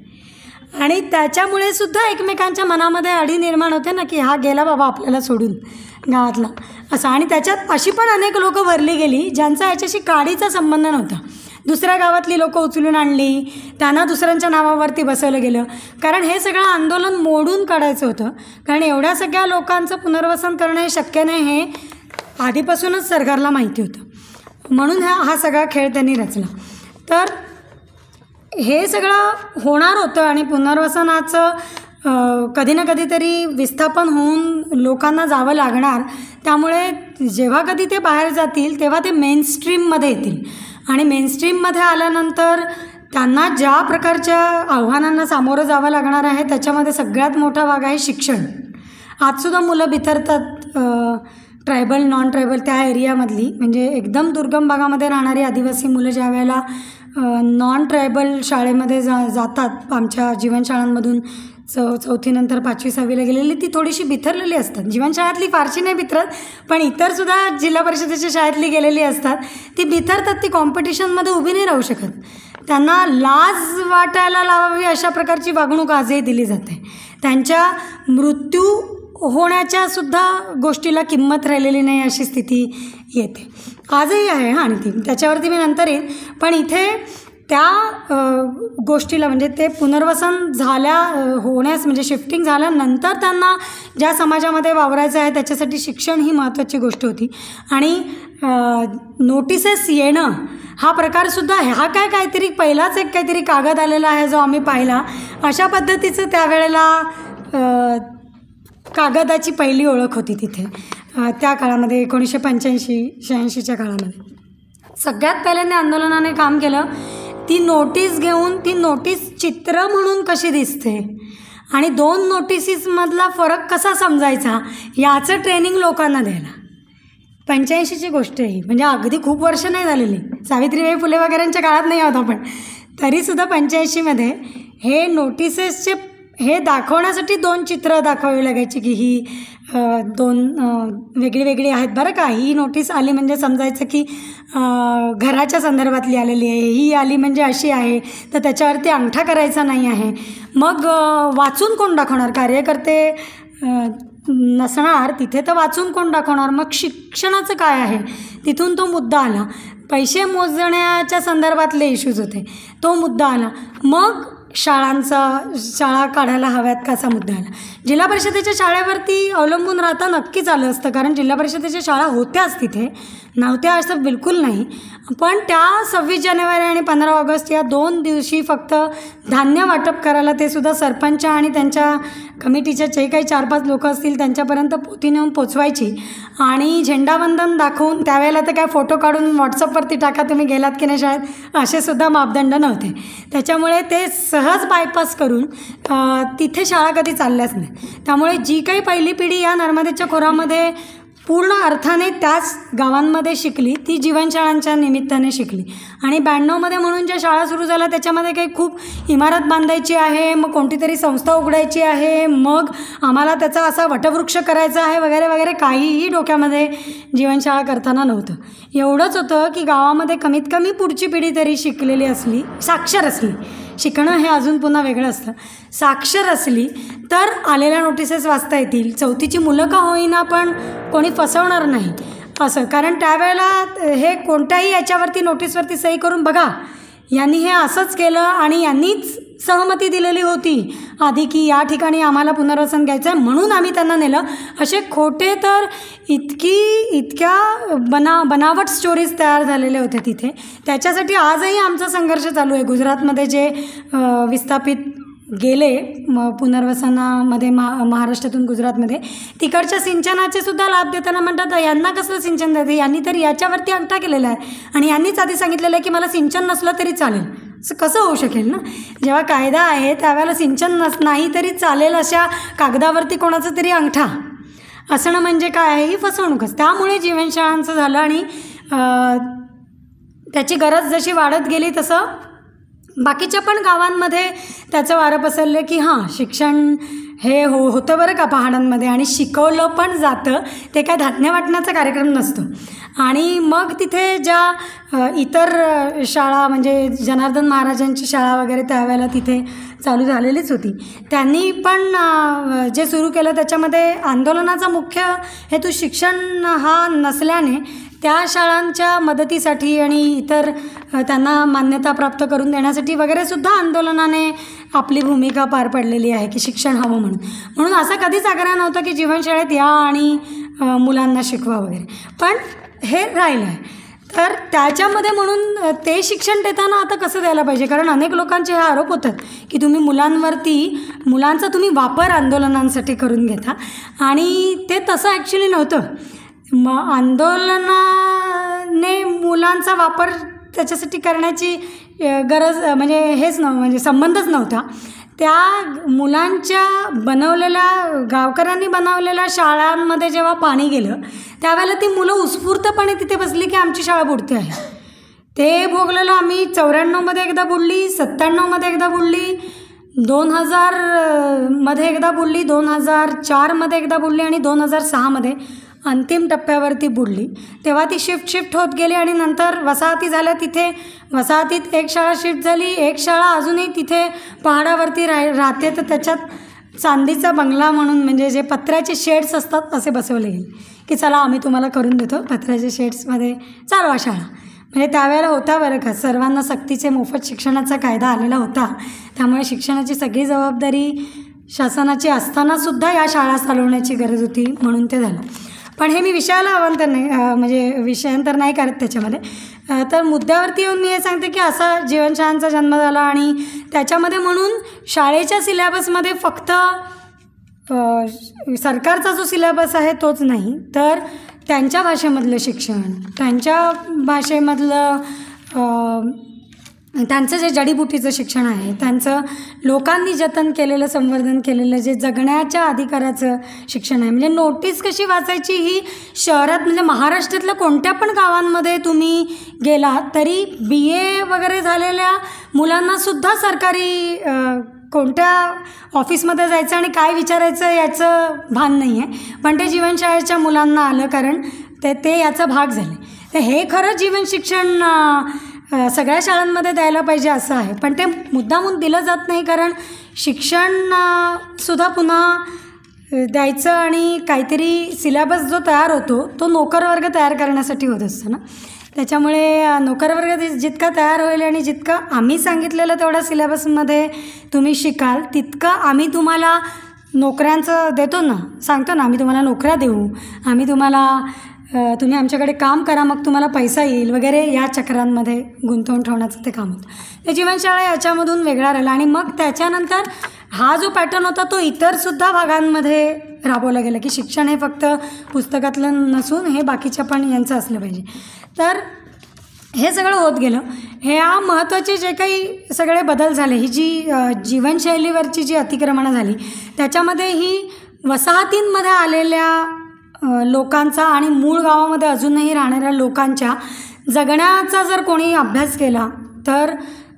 आणि त्याच्यामुळे सुद्धा एकमेकांच्या मनामध्ये अडी निर्माण होते ना की हा गेला बाबा आपल्याला सोडून गावातला असं. आणि त्याच्यात अशी पण अनेक लोकं भरली गेली ज्यांचा याच्याशी काडीचा संबंध नव्हता. दुसऱ्या गावातली लोकं उचलून आणली, त्यांना दुसऱ्यांच्या नावावरती बसवलं गेलं. कारण हे सगळं आंदोलन मोडून काढायचं होतं, कारण एवढ्या सगळ्या लोकांचं पुनर्वसन करणं हे शक्य नाही हे आधीपासूनच सरकारला माहिती होतं. म्हणून हा सगळा खेळ त्यांनी रचला. तर हे सगळं होणार होतं आणि पुनर्वसनाचं कधी ना कधीतरी विस्थापन होऊन लोकांना जावं लागणार. त्यामुळे जेव्हा कधी ते बाहेर जातील तेव्हा ते मेनस्ट्रीममध्ये येतील आणि मेनस्ट्रीममध्ये आल्यानंतर त्यांना ज्या प्रकारच्या आव्हानांना सामोरं जावं लागणार आहे त्याच्यामध्ये सगळ्यात मोठा भाग आहे शिक्षण. आजसुद्धा मुलं बिथरतात ट्रायबल, नॉन ट्रायबल त्या एरियामधली, म्हणजे एकदम दुर्गम भागामध्ये राहणारी आदिवासी मुलं ज्या वेळेला नॉन ट्रायबल शाळेमध्ये जातात आमच्या जीवनशाळांमधून, 4थी नंतर 5वी 6वीला गेलेली ती थोडीशी बिथरलेली असतात. जीवनशाळातली फारशी नाही बिथरत, पण इतरसुद्धा जिल्हा परिषदेच्या शाळेतली गेलेली असतात ती बिथरतात. ती कॉम्पिटिशनमध्ये उभी नाही राहू शकत. त्यांना लाज वाटायला लावावी अशा प्रकारची वागणूक आजही दिली जाते. त्यांच्या मृत्यू होण्याच्या सुद्धा गोष्टीला किंमत राहिलेली नाही अशी स्थिती येते, आजही आहे. आणि ती त्याच्यावरती मी नंतर येईन. पण इथे त्या गोष्टीला म्हणजे ते पुनर्वसन होण्यास म्हणजे शिफ्टिंग झाल्यानंतर त्यांना ज्या समाजामध्ये वावरायचं आहे त्याच्यासाठी शिक्षण ही महत्त्वाची गोष्ट होती. आणि नोटिसेस येणं हा प्रकारसुद्धा आहे. हा काहीतरी पहिलाच एक काहीतरी कागद आलेला आहे जो आम्ही पाहिला, अशा पद्धतीचं त्यावेळेला कागदाची पहिली ओळख होती तिथे त्या काळामध्ये 1985-86च्या काळामध्ये. सगळ्यात पहिल्यांदा आंदोलनाने काम केलं ती नोटीस घेऊन ती नोटीस चित्र म्हणून कशी दिसते आणि 2 नोटिसीसमधला फरक कसा समजायचा याचं ट्रेनिंग लोकांना द्यायला. 85ची गोष्ट आहे म्हणजे अगदी खूप वर्ष नाही झालेली, सावित्रीबाई फुले वगैरेंच्या काळात नाही आहोत आपण, तरीसुद्धा 85मध्ये हे नोटिसेसचे हे दाखवण्यासाठी 2 चित्र दाखवावी लागायची की ही 2 वेगळी वेगळी आहेत बरं का. ही नोटीस आली म्हणजे समजायचं की घराच्या संदर्भातली आलेली आहे, ही आली म्हणजे अशी आहे तर त्याच्यावरती अंगठा करायचा नाही आहे. मग वाचून कोण दाखवणार, कार्यकर्ते नसणार तिथे तर वाचून कोण दाखवणार. मग शिक्षणाचं काय आहे तिथून तो मुद्दा आला. पैसे मोजण्याच्या संदर्भातले इश्यूज होते, तो मुद्दा आला. मग शाळा काढायला हव्यात कसा मुद्दा आला. जिल्हा परिषदेच्या शाळेवरती अवलंबून राहता नक्कीच आलं असतं कारण जिल्हा परिषदेच्या शाळा होत्याच तिथे, नव्हत्या असं बिलकुल नाही. पण त्या 26 जानेवारी आणि 15 ऑगस्ट या 2 दिवशी फक्त धान्य वाटप करायला ते सुद्धा सरपंच आणि त्यांच्या कमिटीच्या जे काही 4-5 लोक असतील त्यांच्यापर्यंत पोथी नेऊन पोचवायची आणि झेंडावंदन दाखवून त्यावेळेला तर काय फोटो काढून व्हॉट्सअपवरती टाका तुम्ही गेलात की नाही शाळेत असे सुद्धा मापदंड नव्हते. त्याच्यामुळे ते सहज बायपास करून तिथे शाळा कधी चालल्याच नाही. त्यामुळे जी काही पहिली पिढी या नर्मदेच्या खोऱ्यामध्ये पूर्ण अर्थाने त्याच गावांमध्ये शिकली ती जीवनशाळांच्या निमित्ताने शिकली. आणि 92मध्ये म्हणून ज्या शाळा सुरू झाल्या त्याच्यामध्ये काही खूप इमारत बांधायची आहे, मग कोणती तरी संस्था उघडायची आहे, मग आम्हाला त्याचा असा वटवृक्ष करायचा आहे वगैरे वगैरे काहीही डोक्यामध्ये जीवनशाळा करताना नव्हतं. एवढंच होतं की गावामध्ये कमीत कमी पुढची पिढी तरी शिकलेली असली, साक्षर असली, शिकणं हे अजून पुन्हा वेगळं असतं, साक्षर असली तर आलेल्या नोटिसेस वाचता येतील, 4थीची मुलं का होईना पण कोणी फसवणार नाही असं. कारण त्यावेळेला हे कोणत्याही याच्यावरती नोटीसवरती सही करून बघा यांनी हे असंच केलं आणि यांनीच सहमती दिलेली होती आधी की या ठिकाणी आम्हाला पुनर्वसन घ्यायचं आहे म्हणून आम्ही त्यांना नेलं, असे खोटे तर इतक्या बनावट स्टोरीज तयार झालेले होते तिथे. त्याच्यासाठी आजही आमचा संघर्ष चालू आहे. गुजरातमध्ये जे विस्थापित गेले पुनर्वसनामध्ये महाराष्ट्रातून गुजरातमध्ये तिकडच्या सिंचनाचे सुद्धा लाभ देताना म्हणतात यांना कसलं सिंचन देते, यांनी तर याच्यावरती अंगठा केलेला आहे आणि यांनीच आधी सांगितलेलं आहे की मला सिंचन नसलं तरी चालेल. असं कसं होऊ शकेल ना, जेव्हा कायदा आहे त्यावेळेला सिंचन नाही तरी चालेल अशा कागदावरती कोणाचा तरी अंगठा असणं म्हणजे काय आहे, ही फसवणूकच. त्यामुळे जीवनशाळांचं झालं आणि त्याची गरज जशी वाढत गेली तसं बाकीच्या पण गावांमध्ये त्याचं वारं पसरलं की हां शिक्षण हे होतं बरं का पहाडांमध्ये आणि शिकवलं पण जातं, ते काय धान्य वाटण्याचा कार्यक्रम नसतो. आणि मग तिथे ज्या इतर शाळा म्हणजे जनार्दन महाराजांची शाळा वगैरे त्यावेळेला तिथे चालू झालेलीच होती, त्यांनी पण जे सुरू केलं त्याच्यामध्ये आंदोलनाचा मुख्य हेतू शिक्षण हा नसल्याने त्या शाळांच्या मदतीसाठी आणि इतर त्यांना मान्यता प्राप्त करून देण्यासाठी वगैरे सुद्धा आंदोलनाने आपली भूमिका पार पडलेली आहे की शिक्षण हवं म्हणून असा कधीच आग्रह नव्हता की जीवनशाळेत या आणि मुलांना शिकवा वगैरे, पण हे राहिलं आहे. तर त्याच्यामध्ये म्हणून ते शिक्षण देताना आता कसं द्यायला पाहिजे, कारण अनेक लोकांचे हे आरोप होतात की तुम्ही मुलांचा तुम्ही वापर आंदोलनांसाठी करून घेता आणि ते तसं ॲक्च्युली नव्हतं. मग आंदोलनाने मुलांचा वापर त्याच्यासाठी करण्याची गरज म्हणजे म्हणजे संबंधच नव्हता. त्या मुलांच्या गावकऱ्यांनी बनवलेल्या शाळांमध्ये जेव्हा पाणी गेलं त्यावेळेला ती मुलं उत्स्फूर्तपणे तिथे बसली की आमची शाळा बुडते आहे. ते भोगलेलं आम्ही 94मध्ये एकदा बुडली, 97मध्ये एकदा बुडली, 2000मध्ये एकदा बुडली, 2004मध्ये एकदा बुडली आणि 2006मध्ये अंतिम टप्प्यावरती बुडली. तेव्हा ती शिफ्ट होत गेली आणि नंतर वसाहती झाल्या. तिथे वसाहतीत एक शाळा शिफ्ट झाली, एक शाळा अजूनही तिथे पहाडावरती राहते, तर त्याच्यात चांदीचा बंगला म्हणून म्हणजे जे पत्र्याचे शेड्स असतात असे बसवले गेले की चला आम्ही तुम्हाला करून देतो, पत्र्याच्या शेड्समध्ये चालवा शाळा. म्हणजे त्यावेळेला होता बरं का, सर्वांना सक्तीचे मोफत शिक्षणाचा कायदा आलेला होता, त्यामुळे शिक्षणाची सगळी जबाबदारी शासनाची असतानासुद्धा या शाळा चालवण्याची गरज होती म्हणून ते झालं. पण हे मी विषयाला अवांतर नाही म्हणजे विषयांतर नाही करत त्याच्यामध्ये. तर मुद्द्यावरती येऊन मी हे सांगते की असा जीवनशाळांचा जन्म झाला आणि त्याच्यामध्ये म्हणून शाळेच्या सिलेबसमध्ये फक्त सरकारचा जो सिलेबस आहे तोच नाही, तर त्यांच्या भाषेमधलं शिक्षण, त्यांच्या भाषेमधलं त्यांचं जे जडीबुटीचं शिक्षण आहे, त्यांचं लोकांनी जतन केलेलं, संवर्धन केलेलं जे जगण्याच्या अधिकाराचं शिक्षण आहे. म्हणजे नोटीस कशी वाचायची ही शहरात, म्हणजे महाराष्ट्रातल्या कोणत्या पण गावांमध्ये तुम्ही गेलात तरी BA वगैरे झालेल्या मुलांनासुद्धा सरकारी कोणत्या ऑफिसमध्ये जायचं आणि काय विचारायचं याचं भान नाही आहे, पण ते जीवनशाळेच्या मुलांना आलं, कारण ते याचा भाग झाले. तर हे खरं जीवन शिक्षण सगळ्या शाळांमध्ये द्यायला पाहिजे असं आहे, पण ते मुद्दामून दिलं जात नाही, कारण शिक्षणसुद्धा पुन्हा द्यायचं आणि काहीतरी सिलेबस जो तयार होतो तो नोकरवर्ग तयार करण्यासाठी होत असतो ना. त्याच्यामुळे नोकरवर्ग जितका तयार होईल आणि जितकं आम्ही सांगितलेलं तेवढ्या सिलेबसमध्ये तुम्ही शिकाल, तितकं आम्ही तुम्हाला नोकऱ्यांचं देतो ना, सांगतो ना, आम्ही तुम्हाला नोकऱ्या देऊ, आम्ही तुम्हाला तुम्ही आमच्याकडे काम करा, मग तुम्हाला पैसा येईल वगैरे, या चक्रांमध्ये गुंतवून ठेवण्याचं ते काम होतं. ते जीवनशाळा याच्यामधून वेगळा राहिला आणि मग त्याच्यानंतर हा जो पॅटर्न होता तो इतरसुद्धा भागांमध्ये राबवला गेला, की शिक्षण हे फक्त पुस्तकातलं नसून हे बाकीच्या पण यांचं असलं पाहिजे. तर हे सगळं होत गेलं. ह्या महत्त्वाचे जे काही सगळे बदल झाले, ही जी जीवनशैलीवरची जी अतिक्रमणं झाली, त्याच्यामध्ये ही वसाहतींमध्ये आलेल्या लोकांचा आणि मूळ गावामध्ये अजूनही राहणाऱ्या लोकांच्या जगण्याचा जर कोणी अभ्यास केला तर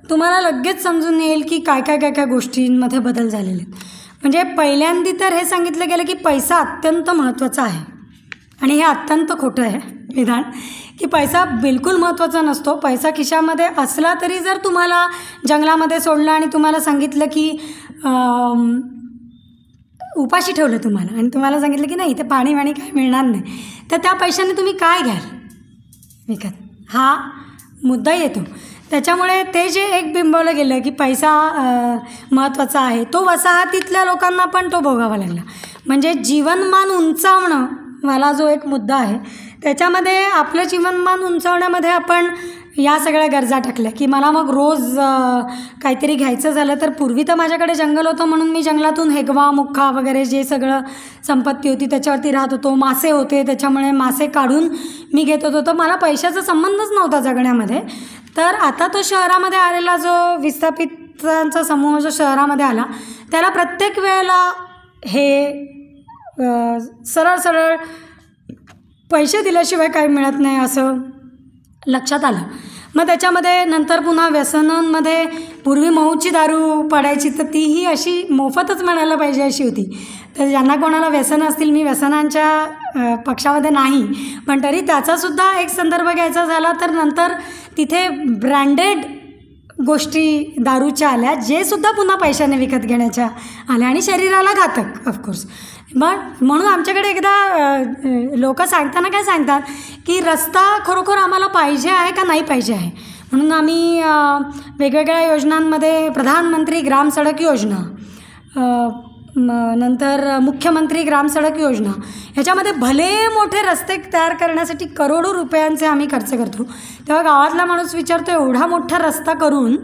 तुम्हाला लगेच समजून येईल की काय काय काय काय गोष्टींमध्ये बदल झालेले आहेत. म्हणजे पहिल्यांदी तर हे सांगितलं गेलं की पैसा अत्यंत महत्त्वाचा आहे, आणि हे अत्यंत खोटं आहे विधान, की पैसा बिलकुल महत्त्वाचा नसतो. पैसा खिशामध्ये असला तरी जर तुम्हाला जंगलामध्ये सोडलं आणि तुम्हाला सांगितलं की उपाशी ठेवलं तुम्हाला आणि तुम्हाला सांगितलं की नाही इथे पाणी वाणी काय मिळणार नाही, तर त्या पैशाने तुम्ही काय घ्याल विकत, हा मुद्दा येतो. त्याच्यामुळे ते जे एक बिंबवलं गेलं की पैसा महत्त्वाचा आहे, तो वसाहतीतल्या लोकांना पण तो भोगावा लागला. म्हणजे जीवनमान उंचावणं मला जो एक मुद्दा आहे, त्याच्यामध्ये आपलं जीवनमान उंचावण्यामध्ये आपण या सगळ्या गरजा टाकल्या, की मला मग रोज काहीतरी घ्यायचं झालं तर पूर्वी तर माझ्याकडे जंगल होतं म्हणून मी जंगलातून हेगवा मुख्खा वगैरे जे सगळं संपत्ती होती त्याच्यावरती राहत होतो. मासे होते त्याच्यामुळे मासे काढून मी घेत होतो, तर मला पैशाचा संबंधच नव्हता जगण्यामध्ये. तर आता तो शहरामध्ये आलेला जो विस्थापितांचा समूह जो शहरामध्ये आला, त्याला प्रत्येक वेळेला हे सरळ सरळ पैसे दिल्याशिवाय काही मिळत नाही असं लक्षात आलं. मग त्याच्यामध्ये नंतर पुन्हा व्यसनांमध्ये पूर्वी महूची दारू पडायची, तर तीही अशी मोफतच म्हणायला पाहिजे अशी होती. तर ज्यांना कोणाला व्यसनं असतील, मी व्यसनांच्या पक्षामध्ये नाही, पण तरी त्याचासुद्धा एक संदर्भ घ्यायचा झाला तर नंतर तिथे ब्रँडेड गोष्टी दारूच्या आल्या, जे सुद्धा पुन्हा पैशाने विकत घेण्याच्या आल्या आणि शरीराला घातक ऑफकोर्स. मग म्हणून आमच्याकडे एकदा लोक सांगताना काय सांगतात की रस्ता खरोखर आम्हाला पाहिजे आहे का नाही पाहिजे आहे, म्हणून आम्ही वेगवेगळ्या योजनांमध्ये प्रधानमंत्री ग्राम सडक योजना, नंतर मुख्यमंत्री ग्राम सडक योजना, ह्याच्यामध्ये भले मोठे रस्ते तयार करण्यासाठी करोडो रुपयांचे आम्ही खर्च करतो. तेव्हा गावातला माणूस विचारतो एवढा मोठा रस्ता करून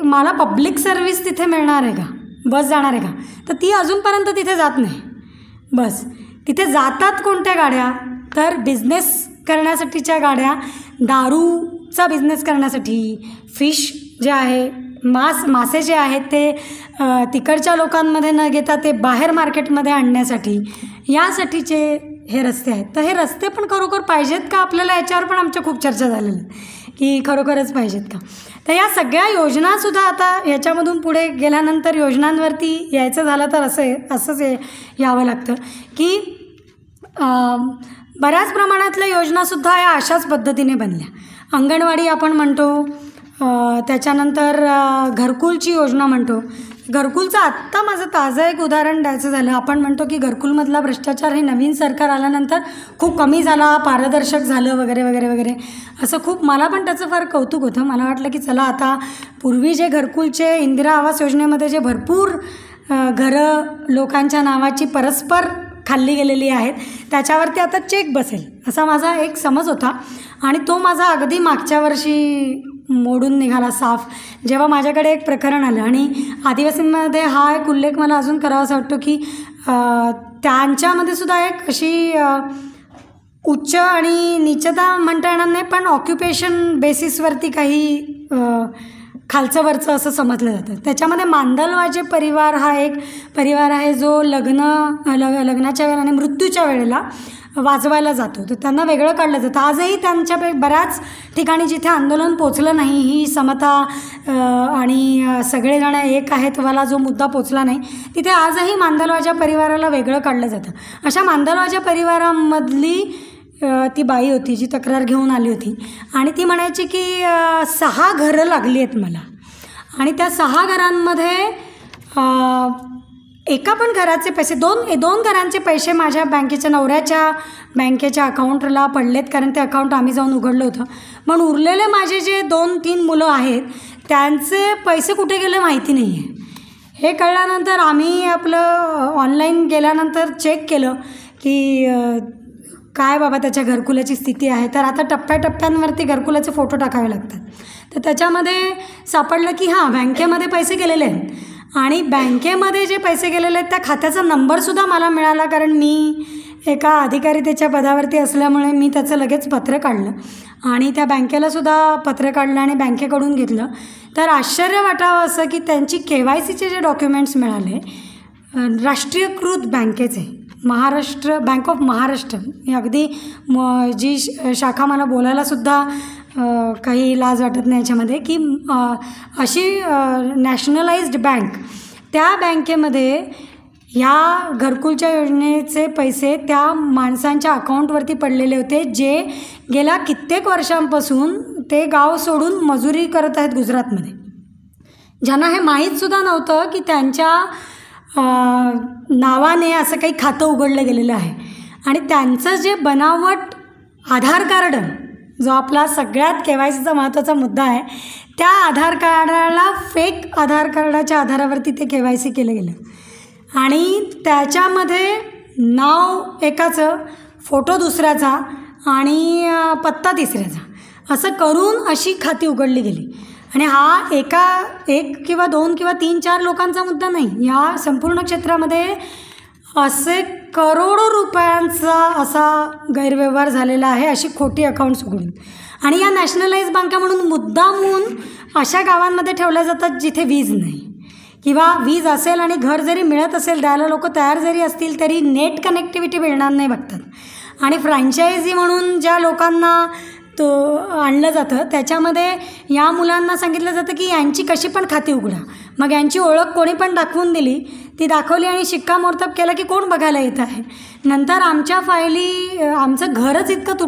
मला पब्लिक सर्व्हिस तिथे मिळणार आहे का, बस जाणार आहे का, तर ती अजूनपर्यंत तिथे जात नाही. बस तिथे जातात कोणत्या गाड्या, तर बिझनेस करण्यासाठीच्या गाड्या, दारूचा बिझनेस करण्यासाठी, फिश जे आहे मासे जे आहेत ते तिकडच्या लोकांमध्ये न घेता ते बाहेर मार्केटमध्ये आणण्यासाठी, यासाठीचे हे रस्ते आहेत. तर हे रस्ते पण खरोखर पाहिजेत का आपल्याला, याच्यावर पण आमच्या खूप चर्चा झालेली की खरोखरच पाहिजेत का. तर या सगळ्या योजनासुद्धा आता याच्यामधून पुढे गेल्यानंतर योजनांवरती यायचं झालं तर असंच यावं लागतं की बऱ्याच प्रमाणातल्या योजनासुद्धा या अशाच पद्धतीने बनल्या. अंगणवाडी आपण म्हणतो, त्याच्यानंतर घरकुलची योजना म्हणतो. घरकुलचं आत्ता माझं ताजं एक उदाहरण द्यायचं झालं, आपण म्हणतो की घरकुलमधला भ्रष्टाचार हे नवीन सरकार आल्यानंतर खूप कमी झाला, पारदर्शक झालं वगैरे वगैरे वगैरे असं खूप, मला पण त्याचं फार कौतुक होतं. मला वाटलं की चला आता पूर्वी जे घरकुलचे इंदिरा आवास योजनेमध्ये जे भरपूर घरं लोकांच्या नावाची परस्पर खाल्ली गेलेली आहेत त्याच्यावरती आता चेक बसेल असा माझा एक समज होता, आणि तो माझा अगदी मागच्या वर्षी मोडून निघाला साफ. जेव्हा माझ्याकडे एक प्रकरण आलं आणि आदिवासींमध्ये हा एक उल्लेख मला अजून करावासा वाटतो की त्यांच्यामध्ये सुद्धा एक अशी उच्च आणि नीचता म्हणता येणार नाही, पण ऑक्युपेशन बेसिसवरती काही खालचं वरचं असं समजलं जातं. त्याच्यामध्ये मांदलवाजे परिवार हा एक परिवार आहे जो लग्नाच्या वेळेला आणि मृत्यूच्या वेळेला वाजवायला जातो. तर त्यांना वेगळं काढलं जातं. आजही त्यांच्या बऱ्याच ठिकाणी जिथे आंदोलन पोचलं नाही, ही समता आणि सगळेजण एक आहेत वाला जो मुद्दा पोचला नाही, तिथे आजही मांदलवाजा परिवाराला वेगळं काढलं जातं. अशा मांदलवाजा परिवारामधली ती बाई होती जी तक्रार घेऊन आली होती आणि ती म्हणायची की 6 घरं लागली आहेत मला आणि त्या 6 घरांमध्ये एका पण घराचे पैसे दोन घरांचे पैसे माझ्या नवऱ्याच्या बँकेच्या अकाउंटला पडलेत, कारण ते अकाउंट आम्ही जाऊन उघडलं होतं. पण उरलेले माझे जे 2-3 मुलं आहेत त्यांचे पैसे कुठे गेले माहिती नाही आहे. हे कळल्यानंतर आम्ही आपलं ऑनलाईन गेल्यानंतर चेक केलं की काय बाबा त्याच्या घरकुलाची स्थिती आहे. तर आता टप्प्याटप्प्यांवरती घरकुलाचे फोटो टाकावे लागतात. तर त्याच्यामध्ये सापडलं की हां, बँकेमध्ये पैसे गेलेले आहेत आणि बँकेमध्ये जे पैसे गेलेले आहेत त्या खात्याचा नंबरसुद्धा मला मिळाला, कारण मी एका अधिकारितेच्या पदावरती असल्यामुळे मी त्याचं लगेच पत्र काढलं आणि त्या बँकेलासुद्धा पत्र काढलं आणि बँकेकडून घेतलं. तर आश्चर्य वाटावं असं की त्यांची KYCचे जे डॉक्युमेंट्स मिळाले राष्ट्रीयकृत बँकेचे, महाराष्ट्र बँक ऑफ महाराष्ट्र, ही अगदी जी शाखा मला बोलायलासुद्धा काही लाज वाटत नाही याच्यामध्ये, की अशी नॅशनलाइज्ड बँक, त्या बँकेमध्ये ह्या घरकुलच्या योजनेचे पैसे त्या माणसांच्या अकाउंटवरती पडलेले होते जे गेल्या कित्येक वर्षांपासून ते गाव सोडून मजुरी करत आहेत गुजरातमध्ये, ज्यांना हे माहीतसुद्धा नव्हतं की त्यांच्या नावाने असं काही खातं उघडलं गेलेलं आहे. आणि त्यांचं जे बनावट आधार कार्ड, जो आपला सगळ्यात KYCचा महत्त्वाचा मुद्दा आहे, त्या आधार कार्डाला फेक आधार कार्डाच्या आधारावरती ते KYC केलं गेलं आणि त्याच्यामध्ये नाव एकाचं, फोटो दुसऱ्याचा आणि पत्ता तिसऱ्याचा, असं करून अशी खाती उघडली गेली. आणि हा एक किंवा 2 किंवा 3-4 लोकांचा मुद्दा नाही, या संपूर्ण क्षेत्रामध्ये असे करोडो रुपयांचा असा गैरव्यवहार झालेला आहे, अशी खोटी अकाउंट्स उघडून. आणि या नॅशनलाइज बँका म्हणून मुद्दामून अशा गावांमध्ये ठेवल्या जातात जिथे वीज नाही, किंवा वीज असेल आणि घर जरी मिळत असेल, द्यायला लोक तयार जरी असतील तरी नेट कनेक्टिव्हिटी मिळणार नाही बघतात. आणि फ्रँचायझी म्हणून ज्या लोकांना तो आणलं जातं त्याच्यामध्ये या मुलांना सांगितलं जातं की यांची कशी पण खाती उघडा. मग यांची ओळख कोणी पण दाखवून दिली, ती दाखवली आणि शिक्कामोर्तब केला की कोण बघायला येत आहे. नंतर आमच्या फायली, आमचं घरच इतकं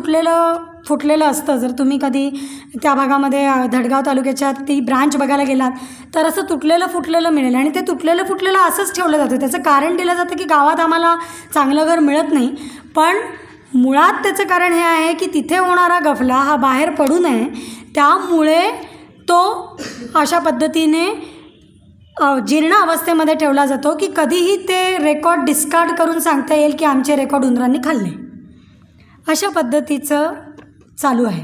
फुटलेलं असतं. जर तुम्ही कधी त्या भागामध्ये धडगाव तालुक्याच्या ती ब्रांच बघायला गेलात तर असं तुटलेलं फुटलेलं मिळेल आणि ते तुटलेलं फुटलेलं असंच ठेवलं जातं. त्याचं कारण दिलं जातं की गावात आम्हाला चांगलं घर मिळत नाही, पण मुळात त्याचं कारण हे आहे की तिथे होणारा गफला हा बाहेर पडू नये, त्यामुळे तो अशा पद्धतीने जीर्ण अवस्थेमध्ये ठेवला जातो की कधीही ते रेकॉर्ड डिस्कार्ड करून सांगता येईल की आमचे रेकॉर्ड उंदरांनी खाल्ले. अशा पद्धतीचं चालू आहे.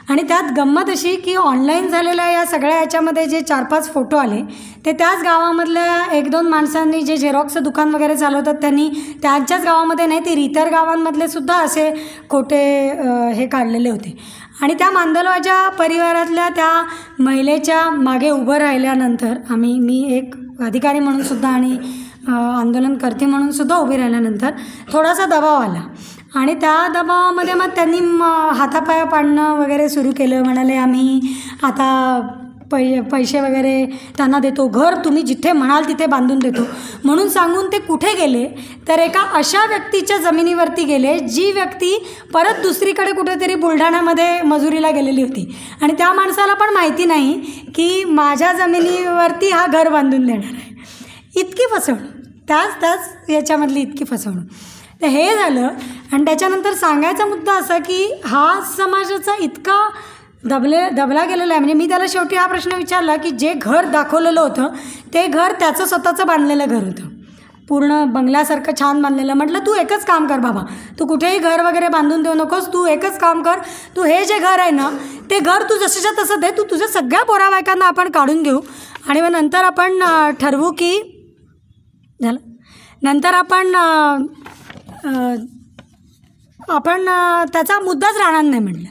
आणि त्यात गंमत अशी की ऑनलाईन झालेल्या या सगळ्या याच्यामध्ये जे 4-5 फोटो आले ते त्याच गावामधल्या 1-2 माणसांनी जे झेरॉक्सचं दुकान वगैरे चालवतात त्यांनी त्यांच्याच गावामध्ये नाही, ते इतर गावांमधले सुद्धा असे खोटे हे काढलेले होते. आणि त्या मांदलवाजा परिवारातल्या त्या महिलेच्या मागे उभं राहिल्यानंतर मी एक अधिकारी म्हणून सुद्धा आणि आंदोलनकर्ते म्हणून सुद्धा उभे राहिल्यानंतर थोडासा दबाव आला आणि त्या दबावामध्ये मग त्यांनी हातापाया पाडणं वगैरे सुरू केलं. म्हणाले आम्ही आता पैसे वगैरे त्यांना देतो, घर तुम्ही जिथे म्हणाल तिथे बांधून देतो म्हणून सांगून ते कुठे गेले तर एका अशा व्यक्तीच्या जमिनीवरती गेले जी व्यक्ती परत दुसरीकडे कुठेतरी बुलढाण्यामध्ये मजुरीला गेलेली होती. आणि त्या माणसाला पण माहिती नाही की माझ्या जमिनीवरती हा घर बांधून देणार आहे. इतकी फसवणूक, त्याच याच्यामधली इतकी फसवणूक. तर हे झालं. आणि त्याच्यानंतर सांगायचा मुद्दा असा की हा समाजाचा इतका दबला गेलेला आहे. म्हणजे मी त्याला शेवटी हा प्रश्न विचारला की जे घर दाखवलेलं होतं ते घर त्याचं स्वतःचं बांधलेलं घर होतं, पूर्ण बंगल्यासारखं छान बांधलेलं. म्हटलं तू एकच काम कर बाबा, तू कुठेही घर वगैरे बांधून देऊ नकोस, तू एकच काम कर, तू हे जे घर आहे ना ते घर तू जसंच्या तसं दे, तू तुझ्या सगळ्या पोराबायकांना आपण काढून घेऊ आणि मग नंतर आपण ठरवू की झालं, नंतर आपण त्याचा मुद्दाच राहणार नाही म्हटलं.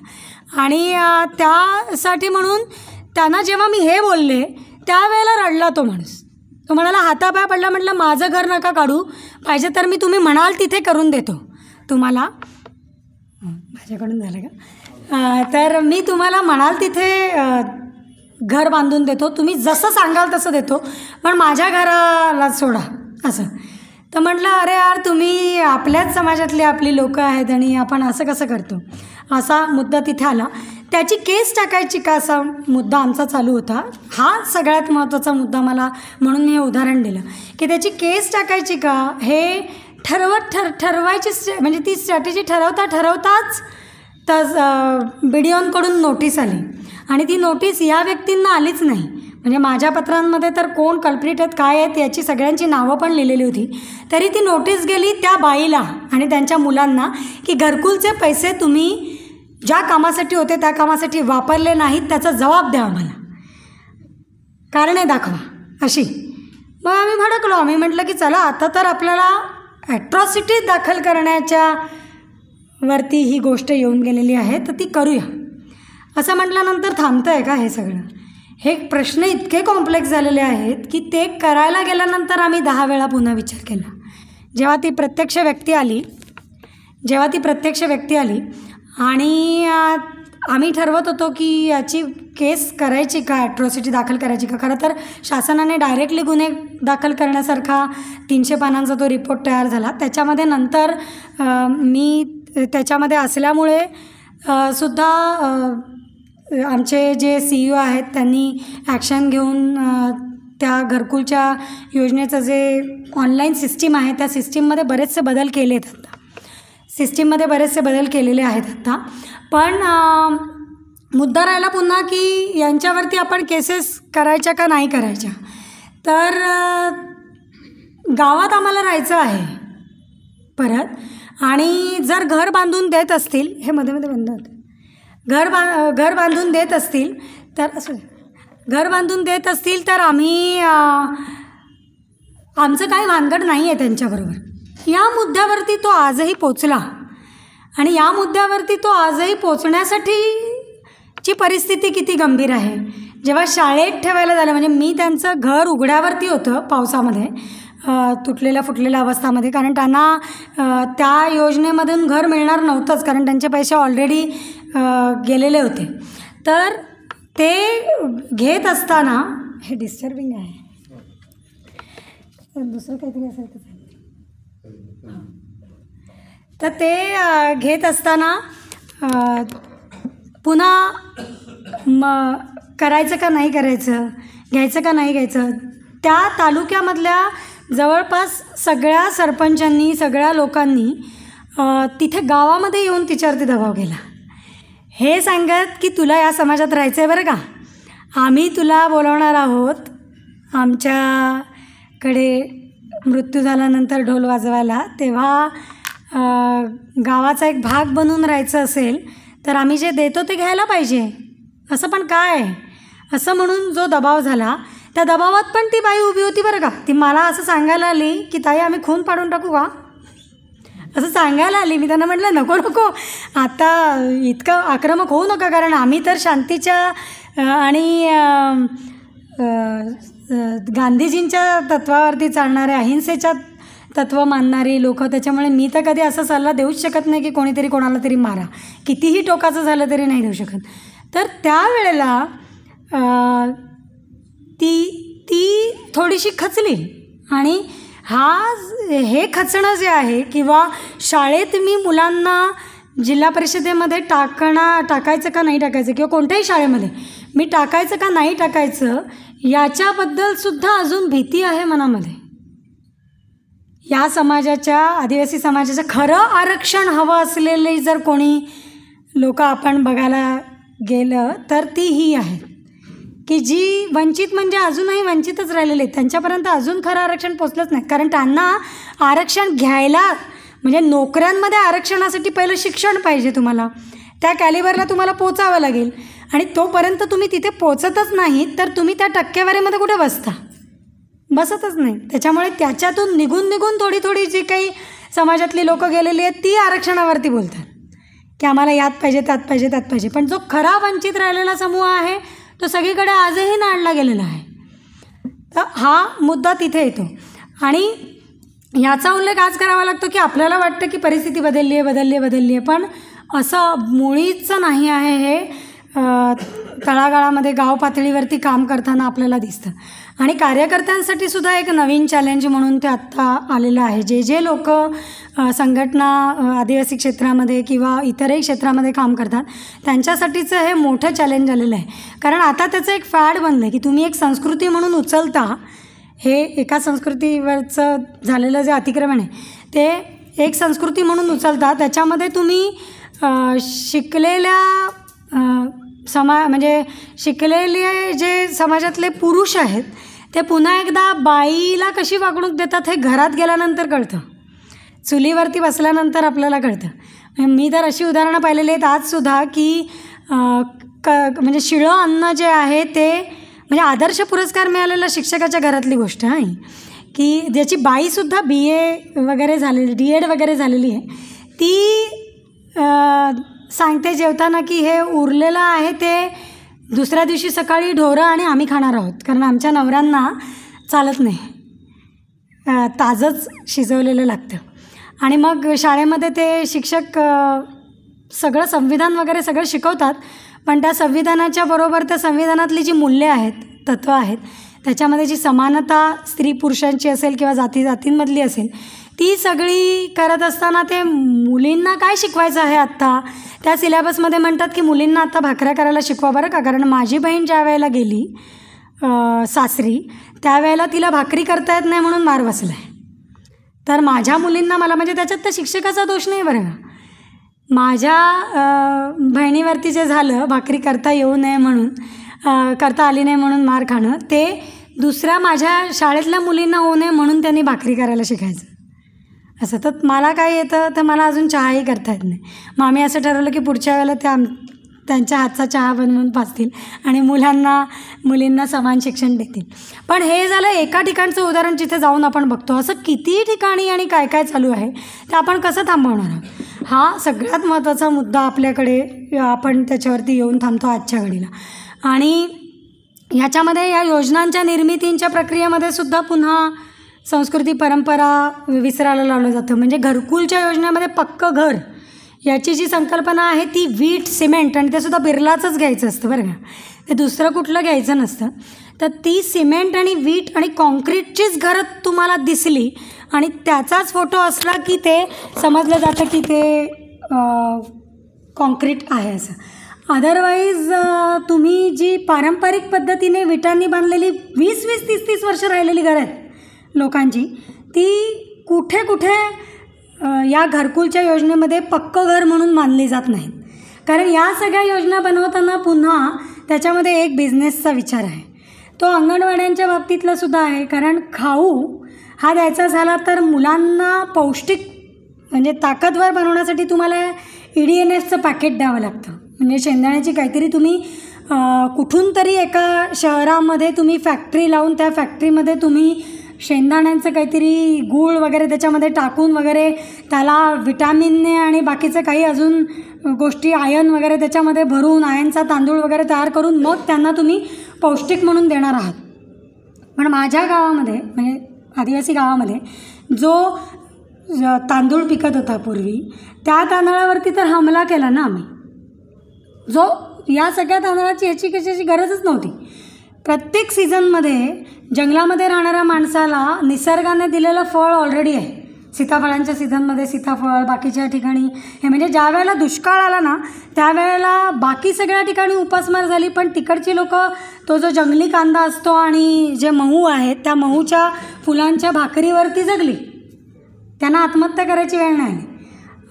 आणि त्यासाठी म्हणून त्यांना जेव्हा मी हे बोलले त्यावेळेला रडला तो माणूस. तो म्हणाला हातापाय पडला. म्हटलं माझं घर नका काढू, पाहिजे तर मी तुम्ही म्हणाल तिथे करून देतो तुम्हाला. माझ्याकडून झालं का? तर मी तुम्हाला म्हणाल तिथे घर बांधून देतो, तुम्ही जसं सांगाल तसं देतो, पण माझ्या घराला सोडा असं. तर म्हटलं अरे यार, तुम्ही आपल्याच समाजातली आपली लोकं आहेत आणि आपण असं कसं करतो, असा मुद्दा तिथे आला. त्याची केस टाकायची का असा मुद्दा आमचा चालू होता. हा सगळ्यात महत्त्वाचा मुद्दा मला, म्हणून मी हे उदाहरण दिलं की त्याची केस टाकायची का हे ठरवायची म्हणजे ती स्ट्रॅटेजी ठरवताच तर BDOंकडून नोटीस आली आणि ती नोटीस या व्यक्तींना आलीच नाही. म्हणजे माझ्या पत्रांमध्ये तर कोण कल्प्रिट आहेत काय आहेत याची सगळ्यांची नावं पण लिहिलेली होती. तरी ती नोटीस गेली त्या बाईला आणि त्यांच्या मुलांना की घरकुलचे पैसे तुम्ही ज्या कामासाठी होते त्या कामासाठी वापरले नाहीत, त्याचा जबाब द्या आम्हाला, कारणे दाखवा अशी. मग आम्ही भडकलो. आम्ही म्हटलं की चला आता तर आपल्याला ॲट्रॉसिटी दाखल करण्याच्या वरती ही गोष्ट येऊन गेलेली आहे तर ती करूया. असं म्हटल्यानंतर थांबतं आहे का हे सगळं? हे प्रश्न इतके कॉम्प्लेक्स झालेले आहेत की ते करायला गेल्यानंतर आम्ही 10 वेळा पुन्हा विचार केला. जेव्हा ती प्रत्यक्ष व्यक्ती आली आणि आम्ही ठरवत होतो की याची केस करायची का, ॲट्रॉसिटी दाखल करायची का. खरं तर शासनाने डायरेक्टली गुन्हे दाखल करण्यासारखा 300 पानांचा तो रिपोर्ट तयार झाला. त्याच्यामध्ये नंतर मी त्याच्यामध्ये असल्यामुळे सुद्धा आमचे जे CEO आहेत त्यांनी ॲक्शन घेऊन त्या घरकुलच्या योजनेचं जे ऑनलाईन सिस्टीम आहे त्या सिस्टीममध्ये बरेचसे बदल केले आहेत आता. केलेले आहेत आता. पण मुद्दा राहिला पुन्हा की यांच्यावरती आपण केसेस करायच्या का नाही करायच्या. तर गावात आम्हाला राहायचं आहे परत आणि जर घर बांधून देत असतील, हे मध्ये बंद होतं, घर बांधून देत असतील तर आम्ही आमचं काही भानगड नाही आहे त्यांच्याबरोबर. या मुद्द्यावरती तो आजही पोचला आणि या मुद्द्यावरती तो आजही पोचण्यासाठीची परिस्थिती किती गंभीर आहे. जेव्हा शाळेत ठेवायला झालं, म्हणजे मी त्यांचं घर उघड्यावरती होतं पावसामध्ये, तुटलेल्या फुटलेल्या अवस्थामध्ये, कारण त्यांना त्या योजनेमधून घर मिळणार नव्हतंच कारण त्यांचे पैसे ऑलरेडी गेलेले होते. तर ते घेत असताना, हे डिस्टर्बिंग आहे, दुसरं काहीतरी असेल तर तर ते घेत असताना पुन्हा करायचं का नाही करायचं, घ्यायचं का नाही घ्यायचं, त्या तालुक्यामधल्या जवळपास सगळ्या सरपंचांनी, सगळ्या लोकांनी तिथे गावामध्ये येऊन तिच्यावरती दबाव केला, हे सांगत की तुला या समाजात राहायचं आहे बरं का, आम्ही तुला बोलवणार आहोत आमच्याकडे मृत्यू झाल्यानंतर ढोल वाजवायला, तेव्हा गावाचा एक भाग बनून राहायचं असेल तर आम्ही जे देतो ते घ्यायला पाहिजे, असं पण काय, असं म्हणून जो दबाव झाला त्या दबावात पण ती बाई उभी होती बरं का. ती मला असं सांगायला आली की ताई आम्ही खून पाडून टाकू का, असं सांगायला आली. मी त्यांना म्हटलं नको नको, आता इतकं आक्रमक होऊ नका, कारण आम्ही तर शांतीच्या आणि गांधीजींच्या तत्वावरती चालणारे, अहिंसेच्या तत्त्व मानणारी लोक, त्याच्यामुळे मी तर कधी असा सल्ला देऊच शकत नाही की कोणीतरी कोणाला तरी मारा, कितीही टोकाचं झालं तरी नाही देऊ शकत. तर त्यावेळेला ती थोडीशी खचली आणि हे खचणं जे आहे, किंवा शाळेत मी मुलांना जिल्हा परिषदेमध्ये टाकायचं का नाही टाकायचं, किंवा कोणत्याही शाळेमध्ये मी टाकायचं का नाही टाकायचं, याच्याबद्दलसुद्धा अजून भीती आहे मनामध्ये. या समाजाच्या, आदिवासी समाजाचं खरं आरक्षण हवं असलेले जर कोणी लोक आपण बघायला गेलं तर ती ही आहेत की जी वंचित म्हणजे अजूनही वंचितच राहिलेले आहेत, त्यांच्यापर्यंत अजून खरं आरक्षण पोचलंच नाही. कारण त्यांना आरक्षण घ्यायला म्हणजे नोकऱ्यांमध्ये आरक्षणासाठी पहिलं शिक्षण पाहिजे, तुम्हाला त्या कॅलिबरला तुम्हाला पोचावं लागेल. आणि तोपर्यंत तुम्ही तिथे पोचतच नाही तर तुम्ही त्या टक्केवारीमध्ये कुठे बसतच नाही. त्याच्यामुळे त्याच्यातून निघून थोडी थोडी जी काही समाजातली लोकं गेलेली आहेत ती आरक्षणावरती बोलतात की आम्हाला यात पाहिजे, त्यात पाहिजे, त्यात पाहिजे. पण जो खरा वंचित राहिलेला समूह आहे तो सगळीकडे आजही नाडला गेलेला आहे. तर हा मुद्दा तिथे येतो. आणि याचा उल्लेख आज करावा लागतो की आपल्याला वाटतं की परिस्थिती बदलली आहे, पण असं मुळीच नाही आहे. हे तळागाळामध्ये गाव पातळीवरती काम करताना आपल्याला दिसतं. आणि कार्यकर्त्यांसाठी सुद्धा एक नवीन चॅलेंज म्हणून ते आत्ता आलेलं आहे. जे लोक संघटना आदिवासी क्षेत्रामध्ये किंवा इतरही क्षेत्रामध्ये काम करतात त्यांच्यासाठीचं हे मोठं चॅलेंज आलेलं आहे. कारण आता त्याचं एक फॅड बनलं आहे की तुम्ही एक संस्कृती म्हणून उचलता, हे एका संस्कृतीवरचं झालेलं जे अतिक्रमण आहे ते एक संस्कृती म्हणून उचलता, त्याच्यामध्ये तुम्ही शिकलेल्या म्हणजे शिकलेले जे समाजातले पुरुष आहेत ते पुन्हा एकदा बाईला कशी वागणूक देतात हे घरात गेल्यानंतर कळतं, चुलीवरती बसल्यानंतर आपल्याला कळतं. मी तर अशी उदाहरणं पाहिलेली आहेत आजसुद्धा की म्हणजे शिळं अन्न जे आहे ते म्हणजे आदर्श पुरस्कार मिळालेला शिक्षकाच्या घरातली गोष्ट आहे की ज्याची बाईसुद्धा BA वगैरे झालेली, DED वगैरे झालेली आहे. ती सांगते जेवताना की हे उरलेलं आहे ते दुसऱ्या दिवशी सकाळी ढोरं आणि आम्ही खाणार आहोत, कारण आमच्या नवऱ्यांना चालत नाही, ताजंच शिजवलेलं लागतं. आणि मग शाळेमध्ये ते शिक्षक सगळं संविधान वगैरे सगळं शिकवतात, पण त्या संविधानाच्या बरोबर त्या संविधानातली जी मूल्ये आहेत, तत्त्वं आहेत, त्याच्यामध्ये जी समानता स्त्री पुरुषांची असेल किंवा जातींमधली असेल ती सगळी करत असताना ते मुलींना काय शिकवायचं आहे आत्ता त्या सिलेबसमध्ये म्हणतात की मुलींना आत्ता भाकऱ्या करायला शिकवा बरं का, कारण माझी बहीण ज्या वेळेला गेली सासरी त्यावेळेला तिला भाकरी करता येत नाही म्हणून मार बसला आहे. तर माझ्या मुलींना मला म्हणजे त्याच्यात तर शिक्षकाचा दोष नाही बरं का, माझ्या बहिणीवरती जे झालं भाकरी करता येऊ नये म्हणून, करता आली नाही म्हणून मार खाणं, ते दुसऱ्या माझ्या शाळेतल्या मुलींना होऊ नये म्हणून त्यांनी भाकरी करायला शिकायचं. असं तर मला काय येतं तर मला अजून चहाही करता येत नाही. मग आम्ही असं ठरवलं की पुढच्या वेळेला त्यांच्या हातचा चहा बनवून पाजतील आणि मुलींना समान शिक्षण देतील. पण हे झालं एका ठिकाणचं उदाहरण जिथे जाऊन आपण बघतो. असं किती ठिकाणी आणि काय काय चालू आहे ते आपण कसं थांबवणार आहोत, हा सगळ्यात महत्त्वाचा मुद्दा आपल्याकडे, आपण त्याच्यावरती येऊन थांबतो आजच्या घडीला. आणि ह्याच्यामध्ये या योजनांच्या निर्मितींच्या प्रक्रियेमध्ये सुद्धा पुन्हा संस्कृती परंपरा विसरायला लावलं जातं. म्हणजे घरकुलच्या योजनेमध्ये पक्कं घर याची जी संकल्पना आहे ती वीट, सिमेंट, आणि ते सुद्धा बिर्लाचंच घ्यायचं असतं बरं का, ते दुसरं कुठलं घ्यायचं नसतं. तर ती सिमेंट आणि वीट आणि कॉन्क्रीटचीच घरं तुम्हाला दिसली आणि त्याचाच फोटो असला की ते समजलं जातं की ते कॉन्क्रीट आहे असं. अदरवाईज तुम्ही जी पारंपरिक पद्धतीने विटांनी बांधलेली 20-20, 30-30 वर्ष राहिलेली घरं आहेत लोकांची, ती कुठे कुठे या घरकुलच्या योजनेमध्ये पक्कं घर म्हणून मानली जात नाहीत. कारण या सगळ्या योजना बनवताना पुन्हा त्याच्यामध्ये एक बिझनेसचा विचार आहे, तो अंगणवाड्यांच्या बाबतीतला सुद्धा आहे. कारण खाऊ हा द्यायचा झाला तर मुलांना पौष्टिक म्हणजे ताकदवर बनवण्यासाठी तुम्हाला EDNFचं पॅकेट द्यावं लागतं. म्हणजे शेंगदाण्याची काहीतरी तुम्ही कुठून तरी एका शहरामध्ये तुम्ही फॅक्टरी लावून त्या फॅक्टरीमध्ये तुम्ही शेंगदाण्यांचं काहीतरी गूळ वगैरे त्याच्यामध्ये टाकून वगैरे त्याला विटॅमिनने आणि बाकीचं काही अजून गोष्टी आयर्न वगैरे त्याच्यामध्ये भरून आयर्नचा तांदूळ वगैरे तयार करून मग त्यांना तुम्ही पौष्टिक म्हणून देणार आहात. पण माझ्या गावामध्ये म्हणजे आदिवासी गावामध्ये जो तांदूळ पिकत होता पूर्वी त्या तांदळावरती तर हमला केला ना आम्ही, जो या सगळ्या तांदळाची याची कशाची गरजच नव्हती. प्रत्येक सीझनमध्ये जंगलामध्ये राहणाऱ्या माणसाला निसर्गाने दिलेलं फळ ऑलरेडी आहे. सीताफळांच्या सीझनमध्ये सीताफळ, बाकीच्या ठिकाणी हे म्हणजे ज्या वेळेला दुष्काळ आला ना त्यावेळेला बाकी सगळ्या ठिकाणी उपासमार झाली, पण तिकडची लोक तो जो जंगली कांदा असतो आणि जे महू आहेत त्या महूच्या फुलांच्या भाकरीवरती जगली, त्यांना आत्महत्या करायची वेळ नाही आली.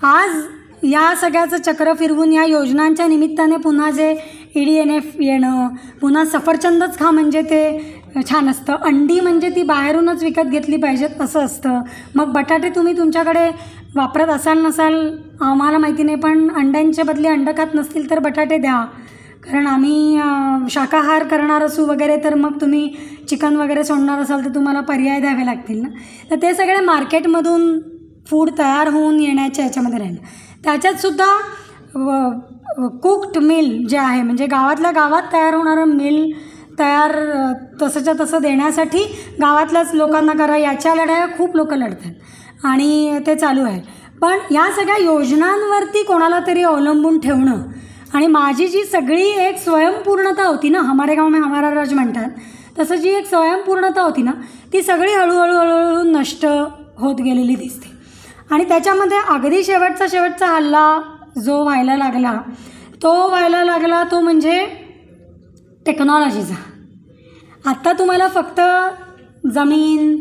आज या सगळ्याचं चक्र फिरवून या योजनांच्या निमित्ताने पुन्हा जे EDNF येणं, पुन्हा सफरचंदच खा म्हणजे ते छान असतं, अंडी म्हणजे ती बाहेरूनच विकत घेतली पाहिजेत असं असतं. मग बटाटे तुम्ही तुमच्याकडे वापरत असाल नसाल आम्हाला माहिती नाही, पण अंड्यांच्या बदली अंडं खात नसतील तर बटाटे द्या, कारण आम्ही शाकाहार करणार असू वगैरे, तर मग तुम्ही चिकन वगैरे सोडणार असाल तर तुम्हाला पर्याय द्यावे लागतील ना. तर ते सगळे मार्केटमधून फूड तयार होऊन येण्याच्या याच्यामध्ये राहिलं. त्याच्यातसुद्धा कुक्ड मिल जे आहे, म्हणजे गावातल्या गावात तयार होणारं मिल तयार तसंच्या तसं देण्यासाठी गावातल्याच लोकांना करा, याच्या लढाया खूप लोक लढतात आणि ते चालू आहे. पण या सगळ्या योजनांवरती कोणाला तरी अवलंबून ठेवणं आणि माझी जी सगळी एक स्वयंपूर्णता होती ना, हमारे गाव में हमारा राज म्हणतात तसं, जी एक स्वयंपूर्णता होती ना, ती सगळी हळूहळू हळूहळू नष्ट होत गेलेली दिसते. आणि त्याच्यामध्ये अगदी शेवटचा हल्ला जो व्हायला लागला तो म्हणजे टेक्नॉलॉजीचा. आत्ता तुम्हाला फक्त जमीन,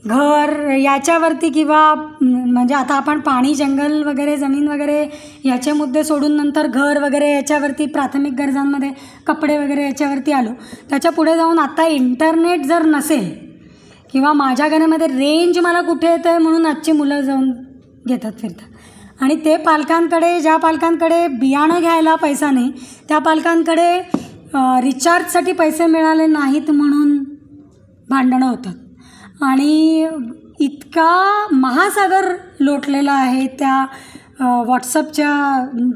घर याच्यावरती किंवा म्हणजे आता आपण पाणी, जंगल वगैरे, जमीन वगैरे याचे मुद्दे सोडून नंतर घर वगैरे याच्यावरती, प्राथमिक गरजांमध्ये कपडे वगैरे याच्यावरती आलो. त्याच्या पुढे जाऊन आता इंटरनेट जर नसेल किंवा माझ्या घरामध्ये रेंज मला कुठे येतं आहे म्हणून आजची मुलं जाऊन घेतात फिरतात. आणि ते पालकांकडे, ज्या पालकांकडे बियाणं घ्यायला पैसा नाही त्या पालकांकडे रिचार्जसाठी पैसे मिळाले नाहीत म्हणून भांडणं होतात. आणि इतका महासागर लोटलेला आहे त्या व्हॉट्सअपच्या,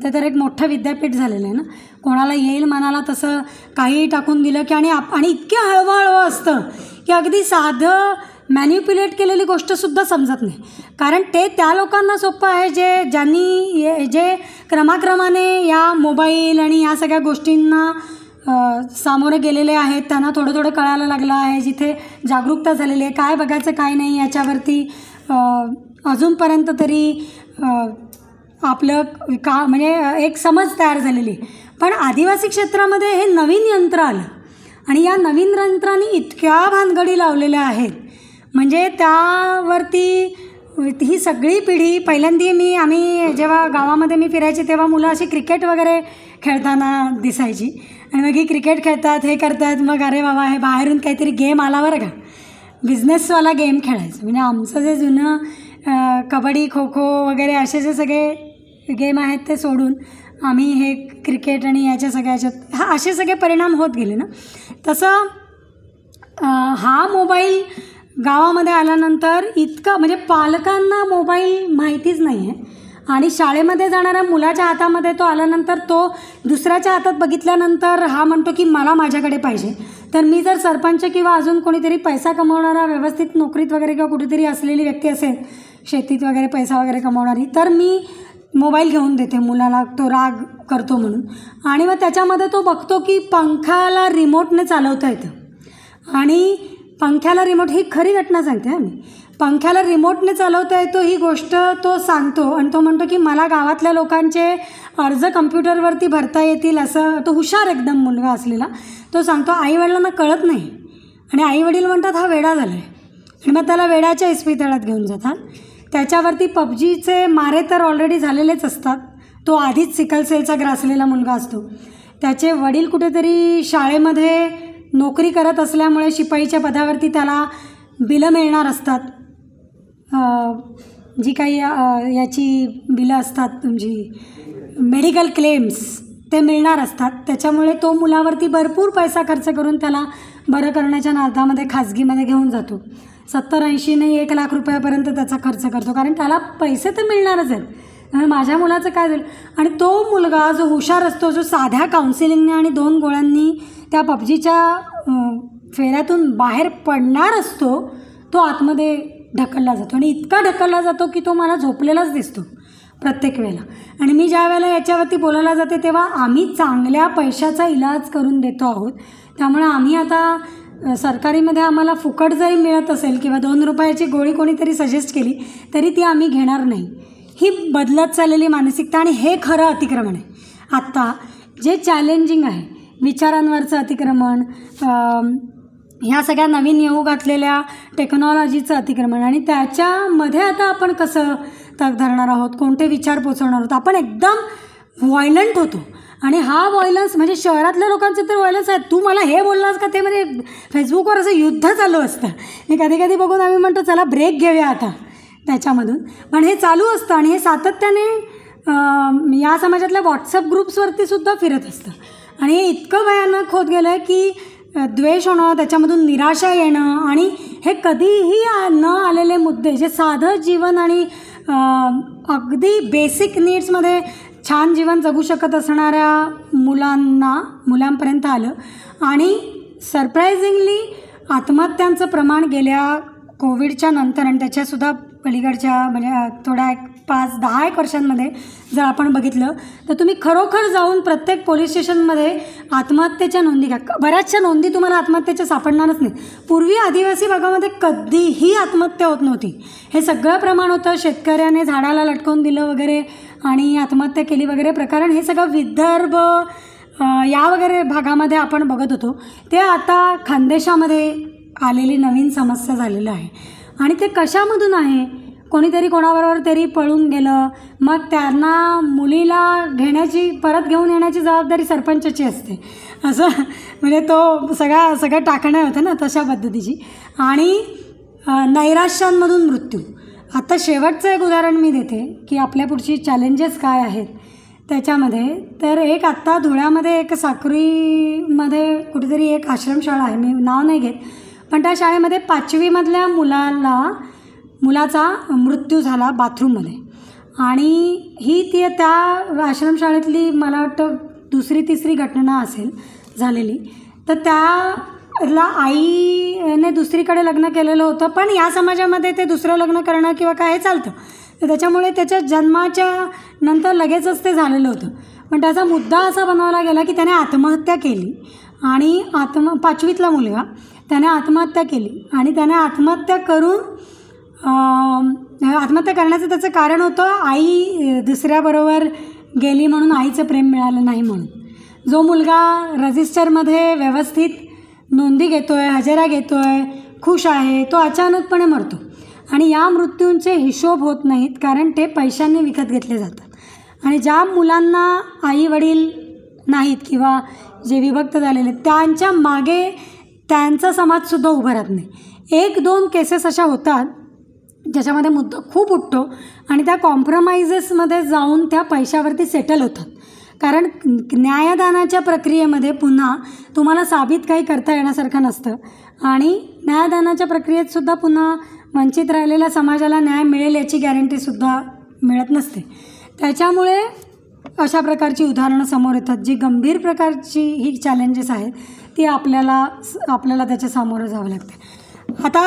ते तर एक मोठं विद्यापीठ झालेलं आहे ना, कोणाला येईल मनाला तसं काही टाकून दिलं की आणि इतके हळवं असतं की अगदी साधं मॅन्युप्युलेट केलेली गोष्टसुद्धा समजत नाही. कारण ते त्या लोकांना सोपं आहे जे क्रमाक्रमाने या मोबाईल आणि या सगळ्या गोष्टींना सामोरे गेलेले आहेत, त्यांना थोडं थोडं कळायला लागलं आहे, जिथे जागरूकता झालेली आहे, काय बघायचं काय नाही याच्यावरती अजूनपर्यंत तरी आपलं म्हणजे एक समज तयार झालेली आहे. पण आदिवासी क्षेत्रामध्ये हे नवीन यंत्र आलं आणि या नवीन यंत्राने इतक्या भानगडी लावलेल्या आहेत, म्हणजे त्यावरती ही सगळी पिढी. पहिल्यांदा आम्ही जेव्हा गावामध्ये मी फिरायचे तेव्हा मुलं अशी क्रिकेट वगैरे खेळताना दिसायची आणि मग ही क्रिकेट खेळतात, हे करतात, मग अरे बाबा हे बाहेरून काहीतरी गेम आला बरं का, बिझनेसवाला गेम खेळायचं. म्हणजे आमचं जे जुनं कबड्डी, खो खो वगैरे असे जे सगळे गेम आहेत ते सोडून आम्ही हे क्रिकेट आणि याच्या सगळ्याच्यात असे सगळे परिणाम होत गेले ना. तसं हा मोबाईल गावामध्ये आल्यानंतर इतकं म्हणजे पालकांना मोबाईल माहितीच नाही आहे आणि शाळेमध्ये जाणाऱ्या मुलाच्या हातामध्ये तो आल्यानंतर तो दुसऱ्याच्या हातात बघितल्यानंतर हा म्हणतो की मला माझ्याकडे पाहिजे. तर मी जर सरपंच किंवा अजून कोणीतरी पैसा कमवणारा, व्यवस्थित नोकरीत वगैरे किंवा कुठेतरी असलेली व्यक्ती असेल, शेतीत वगैरे पैसा वगैरे कमवणारी, तर मी मोबाईल घेऊन देते मुलाला, तो राग करतो म्हणून. आणि मग त्याच्यामध्ये तो बघतो की पंखाला रिमोटने चालवता येतं आणि पंख्याला रिमोट, ही खरी घटना सांगते मी, पंख्याला रिमोटने चालवता येतो ही गोष्ट तो सांगतो आणि तो म्हणतो की मला गावातल्या लोकांचे अर्ज कम्प्युटरवरती भरता येतील असं. तो हुशार एकदम मुलगा असलेला तो सांगतो. आईवडिलांना कळत नाही आणि आईवडील म्हणतात हा वेडा झाला आहे आणि मग त्याला वेड्याच्या इस्पितळात घेऊन जातात. त्याच्यावरती पबजीचे मारे तर ऑलरेडी झालेलेच असतात. तो आधीच सिकलसेलचा ग्रासलेला मुलगा असतो. त्याचे वडील कुठेतरी शाळेमध्ये नोकरी करत असल्यामुळे शिपाईच्या पदावरती त्याला बिलं मिळणार असतात, जी काही याची बिलं असतात तुमची मेडिकल क्लेम्स ते मिळणार असतात. त्याच्यामुळे तो मुलावरती भरपूर पैसा खर्च करून त्याला बरं करण्याच्या नादामध्ये खाजगीमध्ये घेऊन जातो. 70-80 नाही 1 लाख रुपयापर्यंत त्याचा खर्च करतो, कारण त्याला पैसे तर मिळणारच आहेत. माझ्या मुलाचं काय झालं. आणि तो मुलगा जो हुशार असतो, जो साध्या काउन्सिलिंगने आणि 2 गोळ्यांनी त्या पबजीच्या फेऱ्यातून बाहेर पडणार असतो, तो आतमध्ये ढकलला जातो आणि इतका ढकलला जातो की तो मला झोपलेलाच दिसतो प्रत्येक वेळेला. आणि मी ज्या वेळेला याच्यावरती बोलायला जाते तेव्हा आम्ही चांगल्या पैशाचा इलाज करून देतो आहोत. त्यामुळे आम्ही आता सरकारीमध्ये आम्हाला फुकट जरी मिळत असेल किंवा 2 रुपयाची गोळी कोणीतरी सजेस्ट केली तरी ती आम्ही घेणार नाही. ही बदलत चाललेली मानसिकता आणि हे खरं अतिक्रमण आहे. आत्ता जे चॅलेंजिंग आहे, विचारांवरचं अतिक्रमण, ह्या सगळ्या नवीन येऊ घातलेल्या टेक्नॉलॉजीचं अतिक्रमण आणि त्याच्यामध्ये आता आपण कसं तग धरणार आहोत, कोणते विचार पोचवणार आहोत. आपण एकदम व्हायलंट होतो आणि हा व्हायलन्स म्हणजे शहरातल्या लोकांचं तर व्हायलन्स आहे. तू मला हे बोललास का ते म्हणजे फेसबुकवर असं युद्ध चालू असतं. मी कधी कधी बघून आम्ही म्हणतो चला ब्रेक घेऊया आता त्याच्यामधून. पण हे चालू असतं आणि हे सातत्याने या समाजातल्या व्हॉट्सअप ग्रुप्सवरती सुद्धा फिरत असतं. आणि हे इतकं भयानक होत गेलं आहे की द्वेष होणं, त्याच्यामधून निराशा येणं आणि हे कधीही न आलेले मुद्दे जे साधं जीवन आणि अगदी बेसिक नीड्समध्ये छान जीवन जगू शकत असणाऱ्या मुलांपर्यंत आलं. आणि सरप्रायझिंगली आत्महत्यांचं प्रमाण गेल्या कोविडच्या नंतर आणि त्याच्यासुद्धा पलीकडच्या म्हणजे थोड्या 5-10 वर्षांमध्ये जर आपण बघितलं तर तुम्ही खरोखर जाऊन प्रत्येक पोलीस स्टेशनमध्ये आत्महत्येच्या नोंदी घ्या. बऱ्याचशा नोंदी तुम्हाला आत्महत्येच्या सापडणारच नाही. पूर्वी आदिवासी भागामध्ये कधीही आत्महत्या होत नव्हती. हे सगळं प्रमाण होतं शेतकऱ्याने झाडाला लटकवून दिलं वगैरे आणि आत्महत्या केली वगैरे प्रकरण. हे सगळं विदर्भ या वगैरे भागामध्ये आपण बघत होतो. ते आता खानदेशामध्ये आलेली नवीन समस्या झालेलं आहे. आणि ते कशामधून आहे? कोणीतरी कोणाबरोबर तरी पळून गेलं, मग त्यांना मुलीला परत घेऊन येण्याची जबाबदारी सरपंचाची असते. असं म्हणजे तो सगळं टाकणं होतं ना तशा पद्धतीची. आणि नैराश्यांमधून मृत्यू. आता शेवटचं एक उदाहरण मी देते की आपल्या पुढची चॅलेंजेस काय आहेत त्याच्यामध्ये. तर एक आत्ता धुळ्यामध्ये एक साक्रीमध्ये कुठेतरी एक आश्रमशाळा आहे, मी नाव नाही घेत, पण त्या शाळेमध्ये 5वीमधल्या मुलाचा मृत्यू झाला बाथरूममध्ये. आणि ती त्या आश्रमशाळेतली मला वाटतं 2री-3री घटना असेल झालेली. तर त्याला आईने दुसरीकडे लग्न केलेलं होतं, पण या समाजामध्ये ते दुसरं लग्न करणं किंवा काय हे चालतं. तर त्याच्यामुळे त्याच्या जन्माच्या नंतर लगेचच ते झालेलं होतं. पण त्याचा मुद्दा असा बनवला गेला की त्याने आत्महत्या केली. आणि 5वीतला मुलगा त्याने आत्महत्या केली. आणि त्याने आत्महत्या करण्याचं त्याचं कारण होतं आई दुसऱ्याबरोबर गेली म्हणून, आईचं प्रेम मिळालं नाही म्हणून. जो मुलगा रजिस्टरमध्ये व्यवस्थित नोंदी घेतो आहे, हजेरा घेतो आहे, खुश आहे, तो अचानकपणे मरतो. आणि या मृत्यूंचे हिशोब होत नाहीत कारण ते पैशांनी विकत घेतले जातात. आणि ज्या मुलांना आई वडील नाहीत किंवा जे विभक्त झालेले त्यांच्या मागे त्यांचा समाजसुद्धा उभं राहत नाही. 1-2 केसेस अशा होतात ज्याच्यामध्ये मुद्दा खूप उठतो आणि त्या कॉम्प्रोमाइजेसमध्ये जाऊन त्या पैशावरती सेटल होतात. कारण न्यायदानाच्या प्रक्रियेमध्ये पुन्हा तुम्हाला साबित काही करता येण्यासारखं नसतं. आणि न्यायदानाच्या प्रक्रियेतसुद्धा पुन्हा वंचित राहिलेल्या समाजाला न्याय मिळेल याची गॅरंटीसुद्धा मिळत नसते. त्याच्यामुळे अशा प्रकारची उदाहरणं समोर येतात जी गंभीर प्रकारची ही चॅलेंजेस आहेत ती आपल्याला त्याच्या सामोरं जावं लागते. आता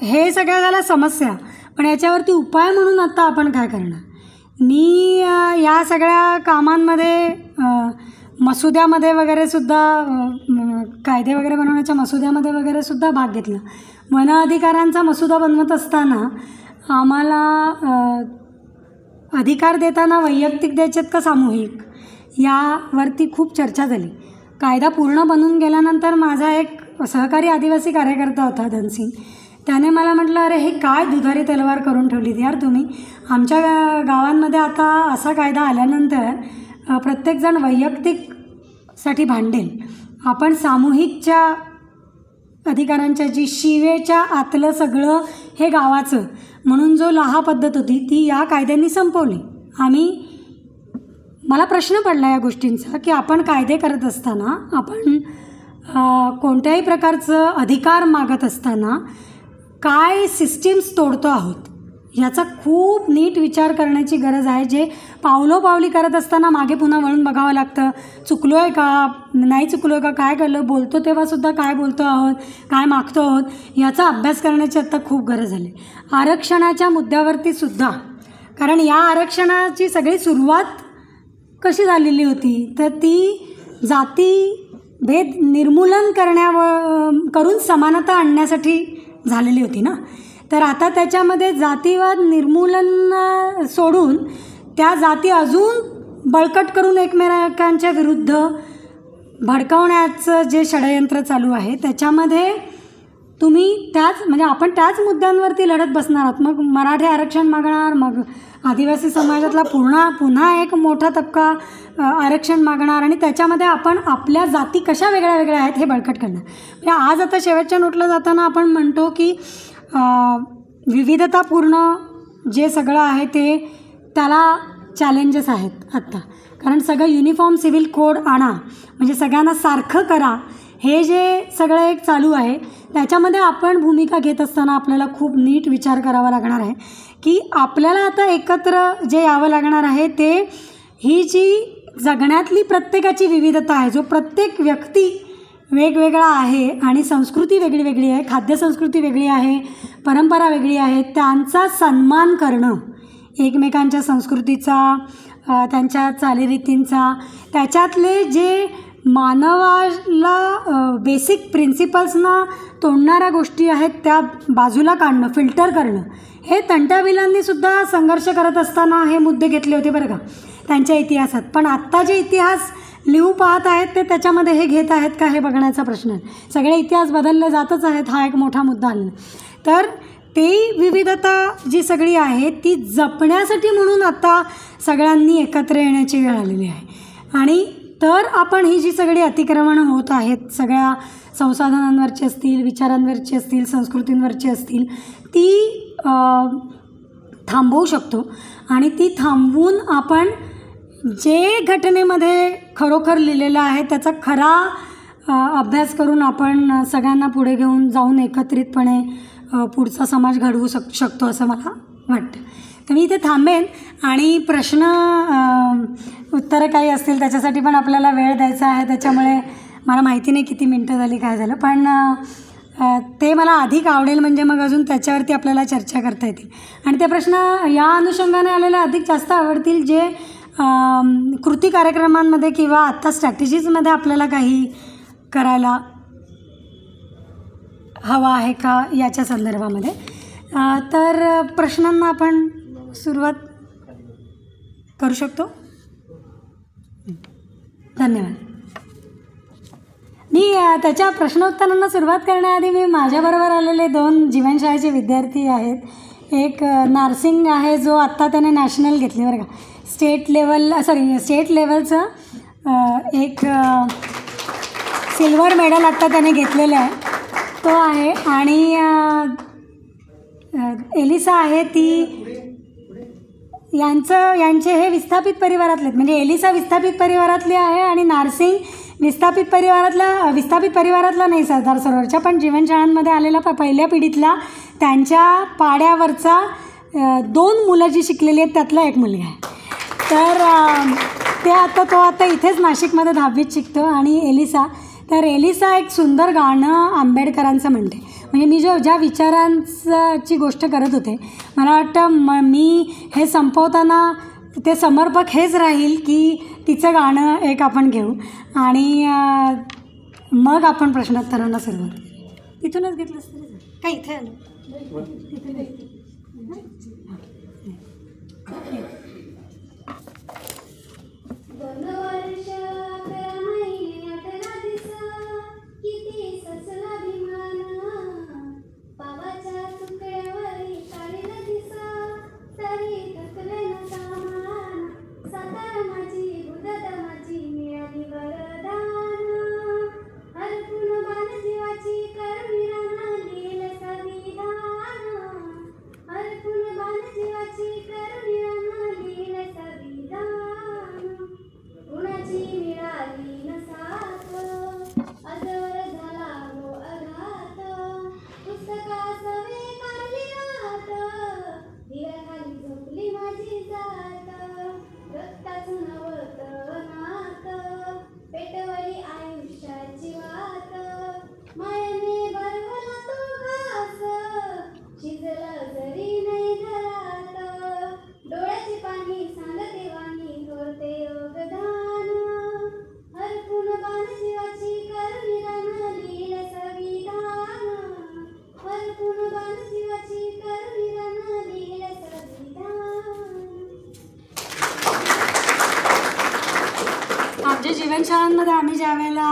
हे सगळ्या झाल्या समस्या, पण याच्यावरती उपाय म्हणून आता आपण काय करणार? मी या सगळ्या कामांमध्ये मसुद्यामध्ये वगैरे सुद्धा कायदे वगैरे बनवण्याच्या मसुद्यामध्ये वगैरे सुद्धा भाग घेतला. वन अधिकारांचा मसुदा बनवत असताना आम्हाला अधिकार देताना वैयक्तिक द्यायचेत का सामूहिक यावरती खूप चर्चा झाली. कायदा पूर्ण बनून गेल्यानंतर माझा एक सहकारी आदिवासी कार्यकर्ता होता धनसिंग, त्याने मला म्हटलं, अरे हे काय दुधारी तलवार करून ठेवलीत यार तुम्ही. आमच्या गावांमध्ये आता असा कायदा आल्यानंतर प्रत्येकजण वैयक्तिकसाठी भांडेल, आपण सामूहिकच्या अधिकारांच्या जी शिवेच्या आतलं सगळं हे गावाचं म्हणून जो लहा पद्धत होती ती या कायद्यांनी संपवली. मला प्रश्न पडला या गोष्टींचा की आपण कायदे करत असताना, आपण कोणत्याही प्रकारचं अधिकार मागत असताना काय सिस्टीम्स तोडतो आहोत याचा खूप नीट विचार करण्याची गरज आहे. जे पावलोपावली करत असताना मागे पुन्हा वळून बघावं लागतं. चुकलो आहे का, नाही चुकलो आहे का, काय कळलं, बोलतो तेव्हासुद्धा काय बोलतो आहोत, काय मागतो आहोत याचा अभ्यास करण्याची आत्ता खूप गरज झाली. आरक्षणाच्या मुद्द्यावरती सुद्धा, कारण या आरक्षणाची सगळी सुरुवात कशी झालेली होती तर ती जातीभेद निर्मूलन करून समानता आणण्यासाठी झालेली होती ना. तर आता त्याच्यामध्ये जातीवाद निर्मूलन सोडून त्या जाती अजून बळकट करून एकमेकांच्या विरुद्ध भडकवण्याचं जे षडयंत्र चालू आहे त्याच्यामध्ये तुम्ही त्याच म्हणजे आपण त्याच मुद्द्यांवरती लढत बसणार आहात. मग मराठी आरक्षण मागणार, मग आदिवासी समाजातला पुन्हा एक मोठा तबका आरक्षण मागणार आणि त्याच्यामध्ये आपण आपल्या जाती कशा वेगळ्या वेगळ्या आहेत हे बळकट करणार. म्हणजे आज आता शेवटच्या नोटला जाताना आपण म्हणतो की विविधतापूर्ण जे सगळं आहे ते त्याला चॅलेंजेस आहेत आत्ता. कारण सगळं युनिफॉर्म सिव्हिल कोड आणा, म्हणजे सगळ्यांना सारखं करा, हे जे सगळं एक चालू आहे त्याच्यामध्ये आपण भूमिका घेत असताना आपल्याला खूप नीट विचार करावा लागणार आहे की आपल्याला आता एकत्र जे यावं लागणार आहे ते ही जी जगण्यातली प्रत्येकाची विविधता आहे, जो प्रत्येक व्यक्ती वेगवेगळा आहे आणि संस्कृती वेगळी वेगळी आहे, खाद्यसंस्कृती वेगळी आहे, परंपरा वेगळी आहे, त्यांचा सन्मान करणं, एकमेकांच्या संस्कृतीचा, त्यांच्या चालीरीतींचा, त्याच्यातले जे मानवाला बेसिक प्रिन्सिपल्सना तोडणाऱ्या गोष्टी आहेत त्या बाजूला काढणं, फिल्टर करणं, हे तंट्याबिलांनीसुद्धा संघर्ष करत असताना हे मुद्दे घेतले होते बरं का त्यांच्या इतिहासात. पण आत्ता जे इतिहास लिहू पाहत आहेत ते त्याच्यामध्ये हे घेत आहेत का हे बघण्याचा प्रश्न आहे. सगळे इतिहास बदलले जातच आहेत, हा एक मोठा मुद्दा आलेला. तर ते विविधता जी सगळी आहे ती जपण्यासाठी म्हणून आता सगळ्यांनी एकत्र येण्याची वेळ आलेली आहे. आणि तर आपण ही जी सगळी अतिक्रमणं होत आहेत सगळ्या संसाधनांवरची असतील, विचारांवरची असतील, संस्कृतींवरची असतील, ती थांबवू शकतो. आणि ती थांबवून आपण जे घटनेमध्ये खरोखर लिहिलेलं आहे त्याचा खरा अभ्यास करून आपण सगळ्यांना पुढे घेऊन जाऊन एकत्रितपणे पुढचा समाज घडवू शकतो असं मला वाटतं. तर मी इथे थांबेन आणि प्रश्न उत्तरं काही असतील त्याच्यासाठी पण आपल्याला वेळ द्यायचा आहे. त्याच्यामुळे मला माहिती नाही किती मिनटं झाली काय झालं, पण ते मला अधिक आवडेल, म्हणजे मग अजून त्याच्यावरती आपल्याला चर्चा करता येतील आणि ते प्रश्न या अनुषंगाने आलेले अधिक जास्त आवडतील जे कृती कार्यक्रमांमध्ये किंवा आत्ता स्ट्रॅटेजीजमध्ये आपल्याला काही करायला हवा आहे का याच्या संदर्भामध्ये. तर प्रश्नांना आपण सुरुवात करू शकतो. धन्यवाद. मी त्याच्या प्रश्नोत्तरांना सुरुवात करण्याआधी मी माझ्याबरोबर आलेले 2 जीवनशाळेचे विद्यार्थी आहेत. एक नार्सिंग आहे जो आत्ता त्याने नॅशनल घेतली बरं का, स्टेट लेवलचं एक सिल्वर मेडल आत्ता त्याने घेतलेलं आहे, तो आहे. आणि एलिसा आहे ती यांचे हे विस्थापित परिवारातले आहेत, म्हणजे एलिसा विस्थापित परिवारातली आहे आणि नार्सिंग विस्थापित परिवारातला नाही सरदार सरोवरच्या, पण जीवनशाळांमध्ये आलेला पहिल्या पिढीतला त्यांच्या पाड्यावरचा 2 मुलं जी शिकलेली आहेत त्यातला एक मुलगा आहे. तर तो आता इथेच नाशिकमध्ये 10वीत शिकतो. आणि एलिसा एक सुंदर गाणं आंबेडकरांचं म्हणते. म्हणजे मी ज्या विचारांची गोष्ट करत होते मला वाटतं मी हे संपवताना ते समर्पक हेच राहील की तिचं गाणं एक आपण घेऊ आणि मग आपण प्रश्नोत्तरांना सुरुवात करू. इथूनच घेतलंस तरी काय इथे आलं जीवनशाळांमध्ये आम्ही ज्या वेळेला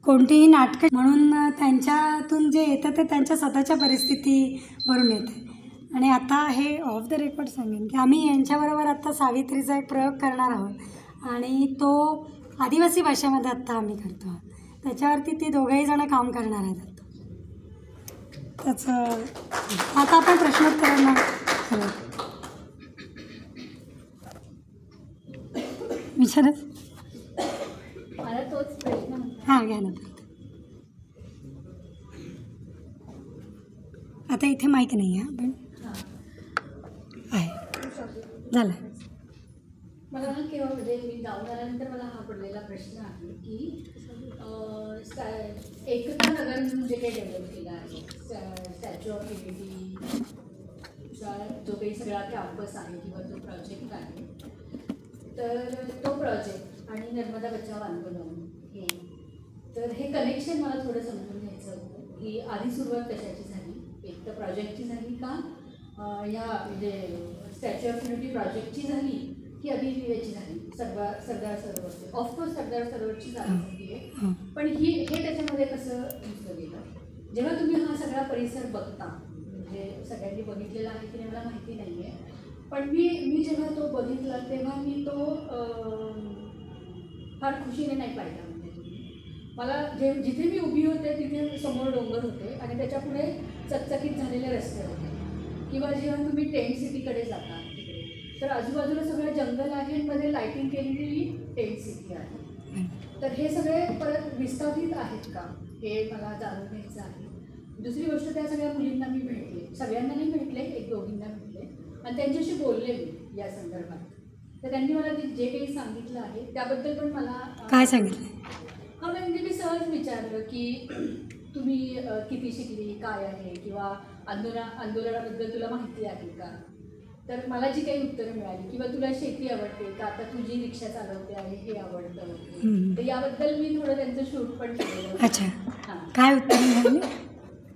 कोणतीही नाटकं म्हणून त्यांच्यातून जे येतं ते त्यांच्या स्वतःच्या परिस्थितीवरून येते. आणि आता हे ऑफ द रेकॉर्ड सांगेन की आम्ही यांच्याबरोबर आत्ता सावित्रीचा एक प्रयोग करणार आहोत आणि तो आदिवासी भाषेमध्ये आत्ता आम्ही करतो आहोत. त्याच्यावरती ती दोघंही जण काम करणार आहेत आत्ता. त्याचं आता आपण प्रश्नोत्तरांना विचारच मला तोच प्रश्न. हां घ्या ना. आता इथे माईक नाही आहे पण आहे झालं. मला ना केव्हा म्हणजे मी जाऊन आल्यानंतर मला हा पडलेला प्रश्न आहे की एकता नगर म्हणजे काही डेव्हलप केला आहे, स्टॅच्यू ऑफ युनिटीचा जो काही सगळा कॅम्पस आहे किंवा जो प्रोजेक्ट आहे, तर तो प्रोजेक्ट आणि नर्मदा बचाव आंदोलन हे, तर हे कनेक्शन मला थोडं समजून घ्यायचं होतं की आधी सुरुवात कशाची झाली, एक तर प्रोजेक्टची झाली का ह्या म्हणजे स्टॅच्यू ऑफ युनिटी प्रोजेक्टची झाली की अभियाची झाली, सरदार सरोवरची. ऑफकोर्स सरदार सरोवरची झाली आहे, पण हे त्याच्यामध्ये कसं घुसलं गेलं. जेव्हा तुम्ही हा सगळा परिसर बघता, म्हणजे सगळ्यांनी बघितलेला आहे की नाही मला माहिती नाही आहे, पण मी जेव्हा तो बघितला तेव्हा मी तो फार खुशीने नाही पाहिला. म्हणजे मला जिथे मी उभी होते तिथे समोर डोंगर होते आणि त्याच्या पुढे चकचकीत झालेले रस्ते होते. किंवा जेव्हा तुम्ही टेंट सिटीकडे जाता तिकडे तर आजूबाजूला सगळं जंगल आहे, मध्ये लाईटिंग केलेली टेंट सिटी आहे. तर हे सगळे परत विस्थापित आहेत का हे मला जाणून घ्यायचं आहे. दुसरी गोष्ट, त्या सगळ्या मुलींना मी भेटले, सगळ्यांना नाही भेटले, एक दोघींना भेटले आणि त्यांच्याशी बोलले मी या संदर्भात. तर त्यांनी मला जे काही सांगितलं आहे त्याबद्दल पण मला काय सांगितलं. हां म्हणजे मी सहज विचारलं की तुम्ही किती शिकली, काय आहे, किंवा आंदोलनाबद्दल तुला माहिती आहे का. तर मला जी काही उत्तरं मिळाली, किंवा तुला शेती आवडते का, आता तुझी रिक्षा चालवते आहे हे आवडतं, तर याबद्दल मी थोडं त्यांचं शूट पण केलं. अच्छा, हां काय उत्तर मिळाली.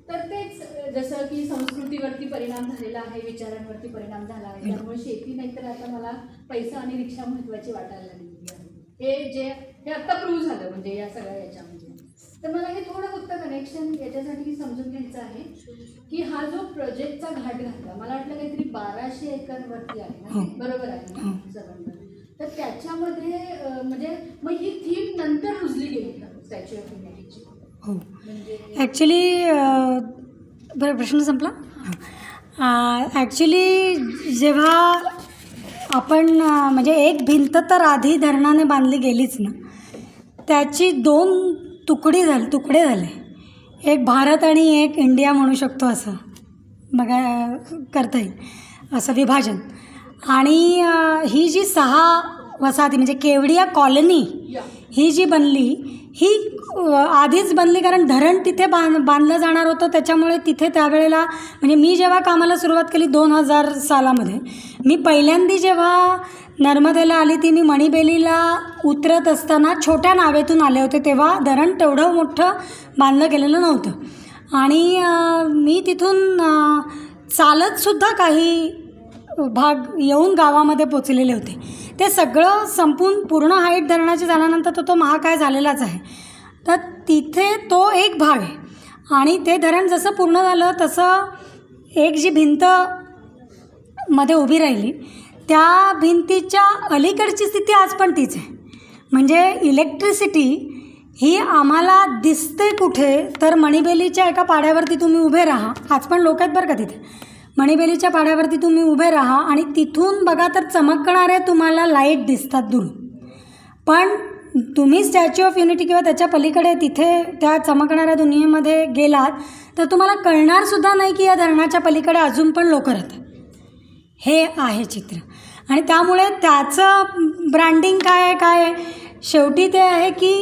तर तेच जसं की संस्कृतीवरती परिणाम झालेला आहे, विचारांवरती परिणाम झाला आहे, त्यामुळे शेती नाही तर आता मला पैसा आणि रिक्षा महत्त्वाची वाटायला लागली आहे. हे आत्ता प्रूव्ह झालं म्हणजे या सगळ्या याच्यामध्ये. तर मला हे थोडं फक्त कनेक्शन याच्यासाठी समजून घ्यायचं आहे की हा जो प्रोजेक्टचा घाट घातला, मला वाटलं काहीतरी 1200 एकरवरती आहे ना, बरोबर आहे ना सगळं. तर त्याच्यामध्ये म्हणजे मग ही थीम नंतर रुजली गेली का स्टॅच्यू ऑफ युनिटीची. हो ॲक्च्युली बरं प्रश्न संपला. ॲक्च्युली जेव्हा आपण म्हणजे एक भिंत तर आधी धरणाने बांधली गेलीच ना, त्याची 2 तुकडे झाले, एक भारत आणि एक इंडिया म्हणू शकतो असं बघा करता येईल असं विभाजन. आणि ही जी 6 वसाहती म्हणजे केवडिया कॉलनी ही जी बनली ही आधीच बनली कारण धरण तिथे बांधलं जाणार होतं. त्याच्यामुळे तिथे त्यावेळेला म्हणजे मी जेव्हा कामाला सुरुवात केली 2000 सालामध्ये, मी पहिल्यांदा जेव्हा नर्मदेला आली ती मी मणिबेलीला उतरत असताना छोट्या नावेतून आले होते. तेव्हा धरण तेवढं मोठं बांधलं गेलेलं नव्हतं आणि मी तिथून चालतसुद्धा काही भाग येऊन गावामध्ये पोचलेले होते. ते सगळं संपून पूर्ण हाईट धरणाची झाल्यानंतर तो महाकाय झालेलाच आहे. तर तिथे तो एक भाग आहे आणि ते धरण जसं पूर्ण झालं तसं एक जी भिंत मध्ये उभी राहिली त्या भिंतीच्या अलीकडची स्थिती आज पण तीच आहे. म्हणजे इलेक्ट्रिसिटी ही आम्हाला दिसते कुठे तर मणिबेलीच्या एका पाड्यावरती तुम्ही उभे राहा, आज पण लोक आहेत बरं का तिथे, मणिबेलीच्या पाड्यावरती तुम्ही उभे राहा आणि तिथून बघा तर चमकणारे तुम्हाला लाईट दिसतात दूर. पण तुम्ही स्टॅच्यू ऑफ युनिटी किंवा त्याच्या पलीकडे तिथे त्या चमकणाऱ्या दुनियेमध्ये गेलात तर तुम्हाला कळणारसुद्धा नाही की या धरणाच्या पलीकडे अजून पण लोक राहतात. हे आहे चित्र. आणि त्यामुळे त्याचं ब्रँडिंग काय आहे शेवटी ते आहे की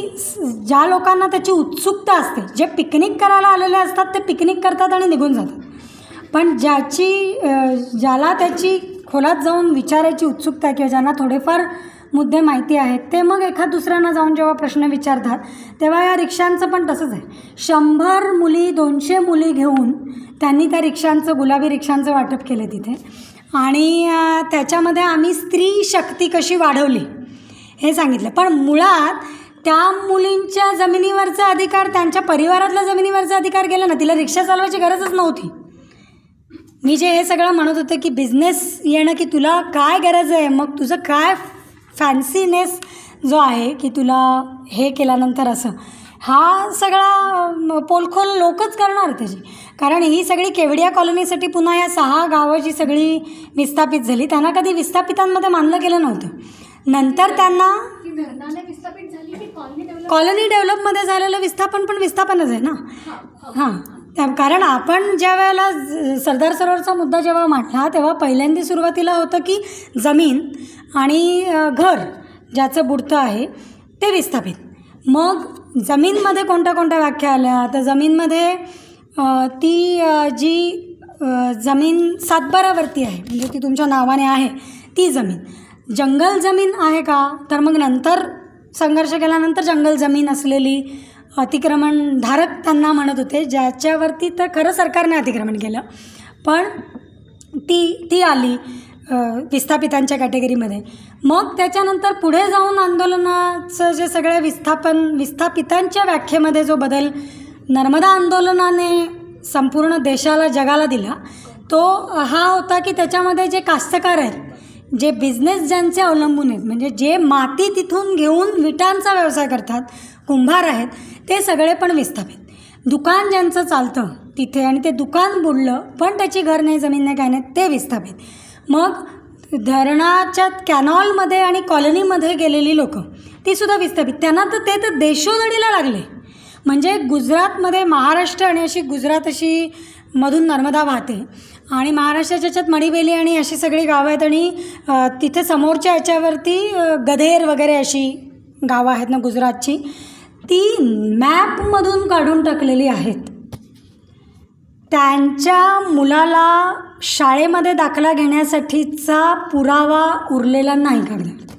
ज्या लोकांना त्याची उत्सुकता असते, जे पिकनिक करायला आलेले असतात ते पिकनिक करतात आणि निघून जातात, पण ज्याला त्याची खोलात जाऊन विचारायची उत्सुकता किंवा ज्यांना थोडेफार मुद्दे माहिती आहेत ते मग एखाद दुसऱ्यांना जाऊन जेव्हा प्रश्न विचारतात तेव्हा या रिक्षांचं पण तसंच आहे. 100 मुली 200 मुली घेऊन त्यांनी त्या रिक्षांचं गुलाबी रिक्षांचं वाटप केलं तिथे आणि त्याच्यामध्ये आम्ही स्त्री शक्ती कशी वाढवली हे सांगितलं. पण मुळात त्या मुलींच्या जमिनीवरचा अधिकार, त्यांच्या परिवारातल्या जमिनीवरचा अधिकार गेला ना, तिला रिक्षा चालवायची गरजच नव्हती. मी जे हे सगळं म्हणत होते की बिझनेस येणं, की तुला काय गरज आहे, मग तुझं काय फॅन्सीनेस जो आहे की तुला हे केल्यानंतर असं, हा सगळा पोलखोल लोकच करणार त्याची. कारण ही सगळी केवडिया कॉलनीसाठी पुन्हा या 6 गावं जी सगळी विस्थापित झाली, त्यांना कधी विस्थापितांमध्ये मानलं गेलं नव्हतं. नंतर त्यांना कॉलनी डेव्हलपमध्ये झालेलं विस्थापन पण विस्थापनच आहे ना. हां, कारण आपण ज्या वेळेला सरदार सरोवरचा मुद्दा जेव्हा मांडला तेव्हा पहिल्यांदा सुरुवातीला होतं की जमीन आणि घर ज्याचं बुडतं आहे ते विस्थापित. मग जमीनमध्ये कोणत्या कोणत्या व्याख्या आल्या, तर जमीनमध्ये ती जी जमीन सातबारावरती आहे, म्हणजे ती तुमच्या नावाने आहे ती जमीन. जंगल जमीन आहे का, तर मग नंतर संघर्ष केल्यानंतर जंगल जमीन असलेली अतिक्रमणधारक त्यांना म्हणत होते, ज्याच्यावरती तर खरं सरकारने अतिक्रमण केलं, पण ती आली विस्थापितांच्या कॅटेगरीमध्ये. मग त्याच्यानंतर पुढे जाऊन आंदोलनाचं जे सगळ्या विस्थापितांच्या व्याख्येमध्ये जो बदल नर्मदा आंदोलनाने संपूर्ण देशाला जगाला दिला तो हा होता की त्याच्यामध्ये जे कास्तकार आहेत, जे बिझनेस ज्यांचे अवलंबून आहेत, म्हणजे जे माती तिथून घेऊन विटांचा व्यवसाय करतात, कुंभार आहेत, ते सगळे पण विस्थापित. दुकान ज्यांचं चालतं तिथे आणि ते दुकान बुडलं पण त्याची घर नाही, जमीन नाही, काय नाही, ते विस्थापित. मग धरणाच्या कॅनॉलमध्ये आणि कॉलनीमध्ये गेलेली लोकं तीसुद्धा विस्थापित. त्यांना तर ते तर देशोधडीला लागले. म्हणजे गुजरातमध्ये महाराष्ट्र आणि अशी गुजरात अशी मधून नर्मदा वाहते आणि महाराष्ट्राच्या याच्यात मणिबेली आणि अशी सगळी गावं आहेत आणि तिथे समोरच्या याच्यावरती गधेर वगैरे अशी गावं आहेत ना गुजरातची, ती मॅपमधून काढून टाकलेली आहेत. त्यांच्या मुलाला शाळेमध्ये दाखला घेण्यासाठीचा पुरावा उरलेला नाही कागदात.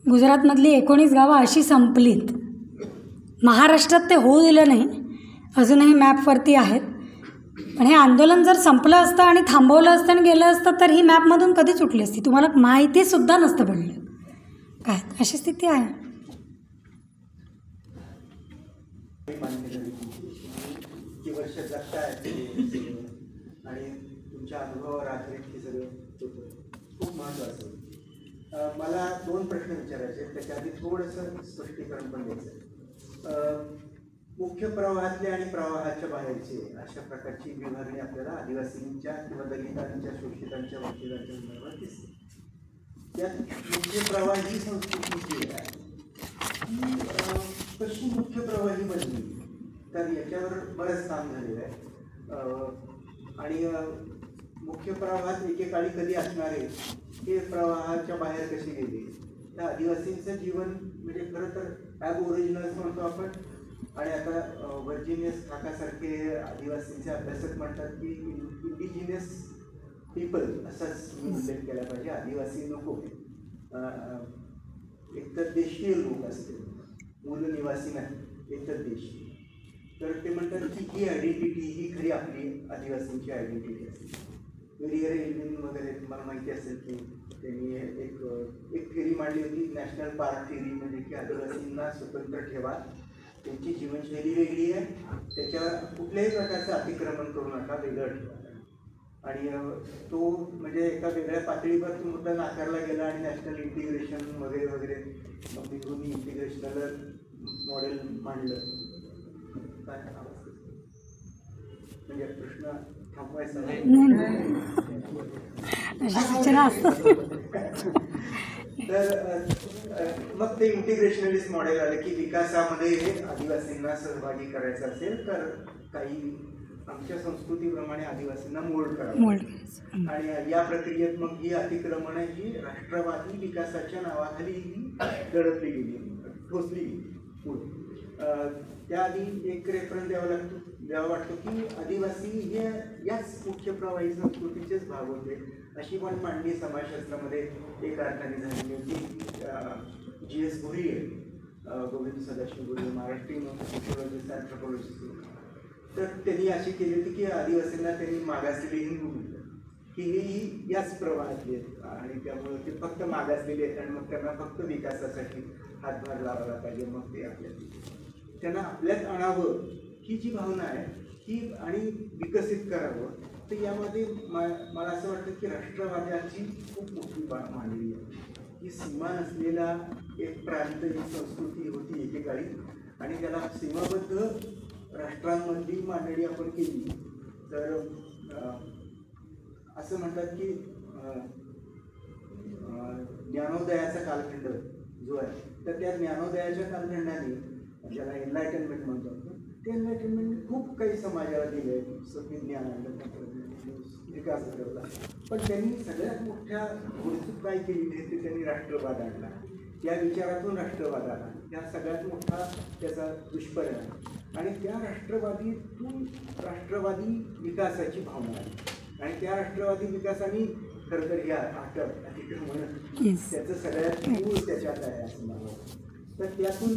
गुजरातमधली 19 गावं अशी संपलीत. महाराष्ट्रात ते होऊ दिलं नाही, अजूनही मॅपवरती आहेत. पण हे आंदोलन जर संपलं असतं आणि थांबवलं असतं आणि गेलं असतं तर ही मॅपमधून कधीच उठली असती, तुम्हाला माहितीसुद्धा नसतं पडलं. काय अशी स्थिती आहे. वर्ष जगताय आणि तुमच्या अनुभवावर आधारित हे सगळं होतं, खूप महत्त्वाचं. मला 2 प्रश्न विचारायचे, त्याच्या आधी थोडंसं स्पष्टीकरण पण द्यायचं. मुख्य प्रवाहातले आणि प्रवाहाच्या बाहेरचे अशा प्रकारची विभागणी आपल्याला आदिवासींच्या किंवा दलितांच्या, शोषितांच्या, वंचितांच्या संदर्भात दिसते. त्यात मुख्य प्रवाही संस्कृती जी आहे कशी मुख्य प्रवाही बनली, तर याच्यावर बरंच काम झालेलं आहे. आणि मुख्य प्रवाहात एकेकाळी कधी असणारे हे प्रवाहाच्या बाहेर कसे गेले, त्या आदिवासींचं जीवन म्हणजे खरं तर ॲब ओरिजिनल्स म्हणतो आपण, आणि आता व्हर्जिनियस काकासारखे आदिवासींचे अभ्यासक म्हणतात की इंडिजिनियस पीपल असाच उल्लेख केला पाहिजे, आदिवासी नको. एकतर देशीय लोक असते, मूल निवासी नाही, एकतर देशी. तर ते म्हणतात की ही आयडेंटिटी ही खरी आपली आदिवासींची आयडेंटिटी असते. वेरियर एल्विन वगैरे तुम्हाला माहिती असेल की त्यांनी एक थेरी मांडली होती, नॅशनल पार्क थेरी, म्हणजे की आदिवासींना स्वतंत्र ठेवा, त्यांची जीवनशैली वेगळी आहे, त्याच्यावर कुठल्याही प्रकारचं अतिक्रमण करू नका, वेगळं ठेवा. आणि तो म्हणजे एका वेगळ्या पातळीवर तो मुद्दा नाकारला गेला आणि नॅशनल इंटिग्रेशन वगैरे वगैरे मग तिथून इंटिग्रेशनल मॉडेल मांडलं. काय म्हणजे प्रश्न थांबवायचा तर मग ते इंटिग्रेशनलिस्ट मॉडेल आलं की विकासामध्ये आदिवासींना सहभागी करायचं असेल तर काही आमच्या संस्कृतीप्रमाणे आदिवासींना मोल्ड करावं. आणि या प्रक्रियेत मग ही अतिक्रमणं ही राष्ट्रवादी विकासाच्या नावाखाली ही दडपली गेली, ठोसली गेली. त्याआधी एक रेफरन्स द्यावा वाटतो की आदिवासी हे याच मुख्य प्रवाही संस्कृतीचेच भाग होते, अशी पण मांडणी समाजशास्त्रामध्ये एक अर्थाने झालेली होती. GS भुरी आहे, गोविंद सदाशिव भुरी, महाराष्ट्रीयन सोशिओलॉजिस्ट, अँथ्रोपॉलॉजिस्ट. तर त्यांनी अशी केली होती की आदिवासींना त्यांनी मागासलेली हिंदू म्हटलं की ही याच प्रवाहातली आहेत आणि त्यामुळे ते फक्त मागासलेले आहेत आणि मग त्यांना फक्त विकासासाठी हातभार लावायला पाहिजे, मग ते आपल्यात त्यांना आपल्यात आणावं ही जी भावना आहे ही आणि विकसित करावं. तर यामध्ये मला असं वाटतं की राष्ट्रवादाची खूप मोठी मांडली आहे. ही सीमा नसलेला एक प्रांत, ही संस्कृती होती एकेकाळी, आणि त्याला सीमाबद्ध राष्ट्रांमधली मांडणी आपण केली तर असं म्हणतात की ज्ञानोदयाचा कालखंड जो आहे, तर त्या ज्ञानोदयाच्या कालखंडाने, ज्याला एनलायटनमेंट म्हणतो आपण, ते एनलायटनमेंटने खूप काही समाजाला दिलं आहे. ज्ञान आणलं, विकास घडवला, पण त्यांनी सगळ्यात मोठ्या गोष्ट काय केली ते त्यांनी राष्ट्रवाद आणला. या विचारातून राष्ट्रवाद आला, या सगळ्यात मोठा त्याचा दुष्परिणाम. आणि त्या राष्ट्रवादीतून राष्ट्रवादी विकासाची भावना आली, आणि त्या राष्ट्रवादी विकासाने खरं तर या अतिक्रमण त्याचं सगळ्यात मूळ त्याच्यात आहे असं मला वाटतं. तर त्यातून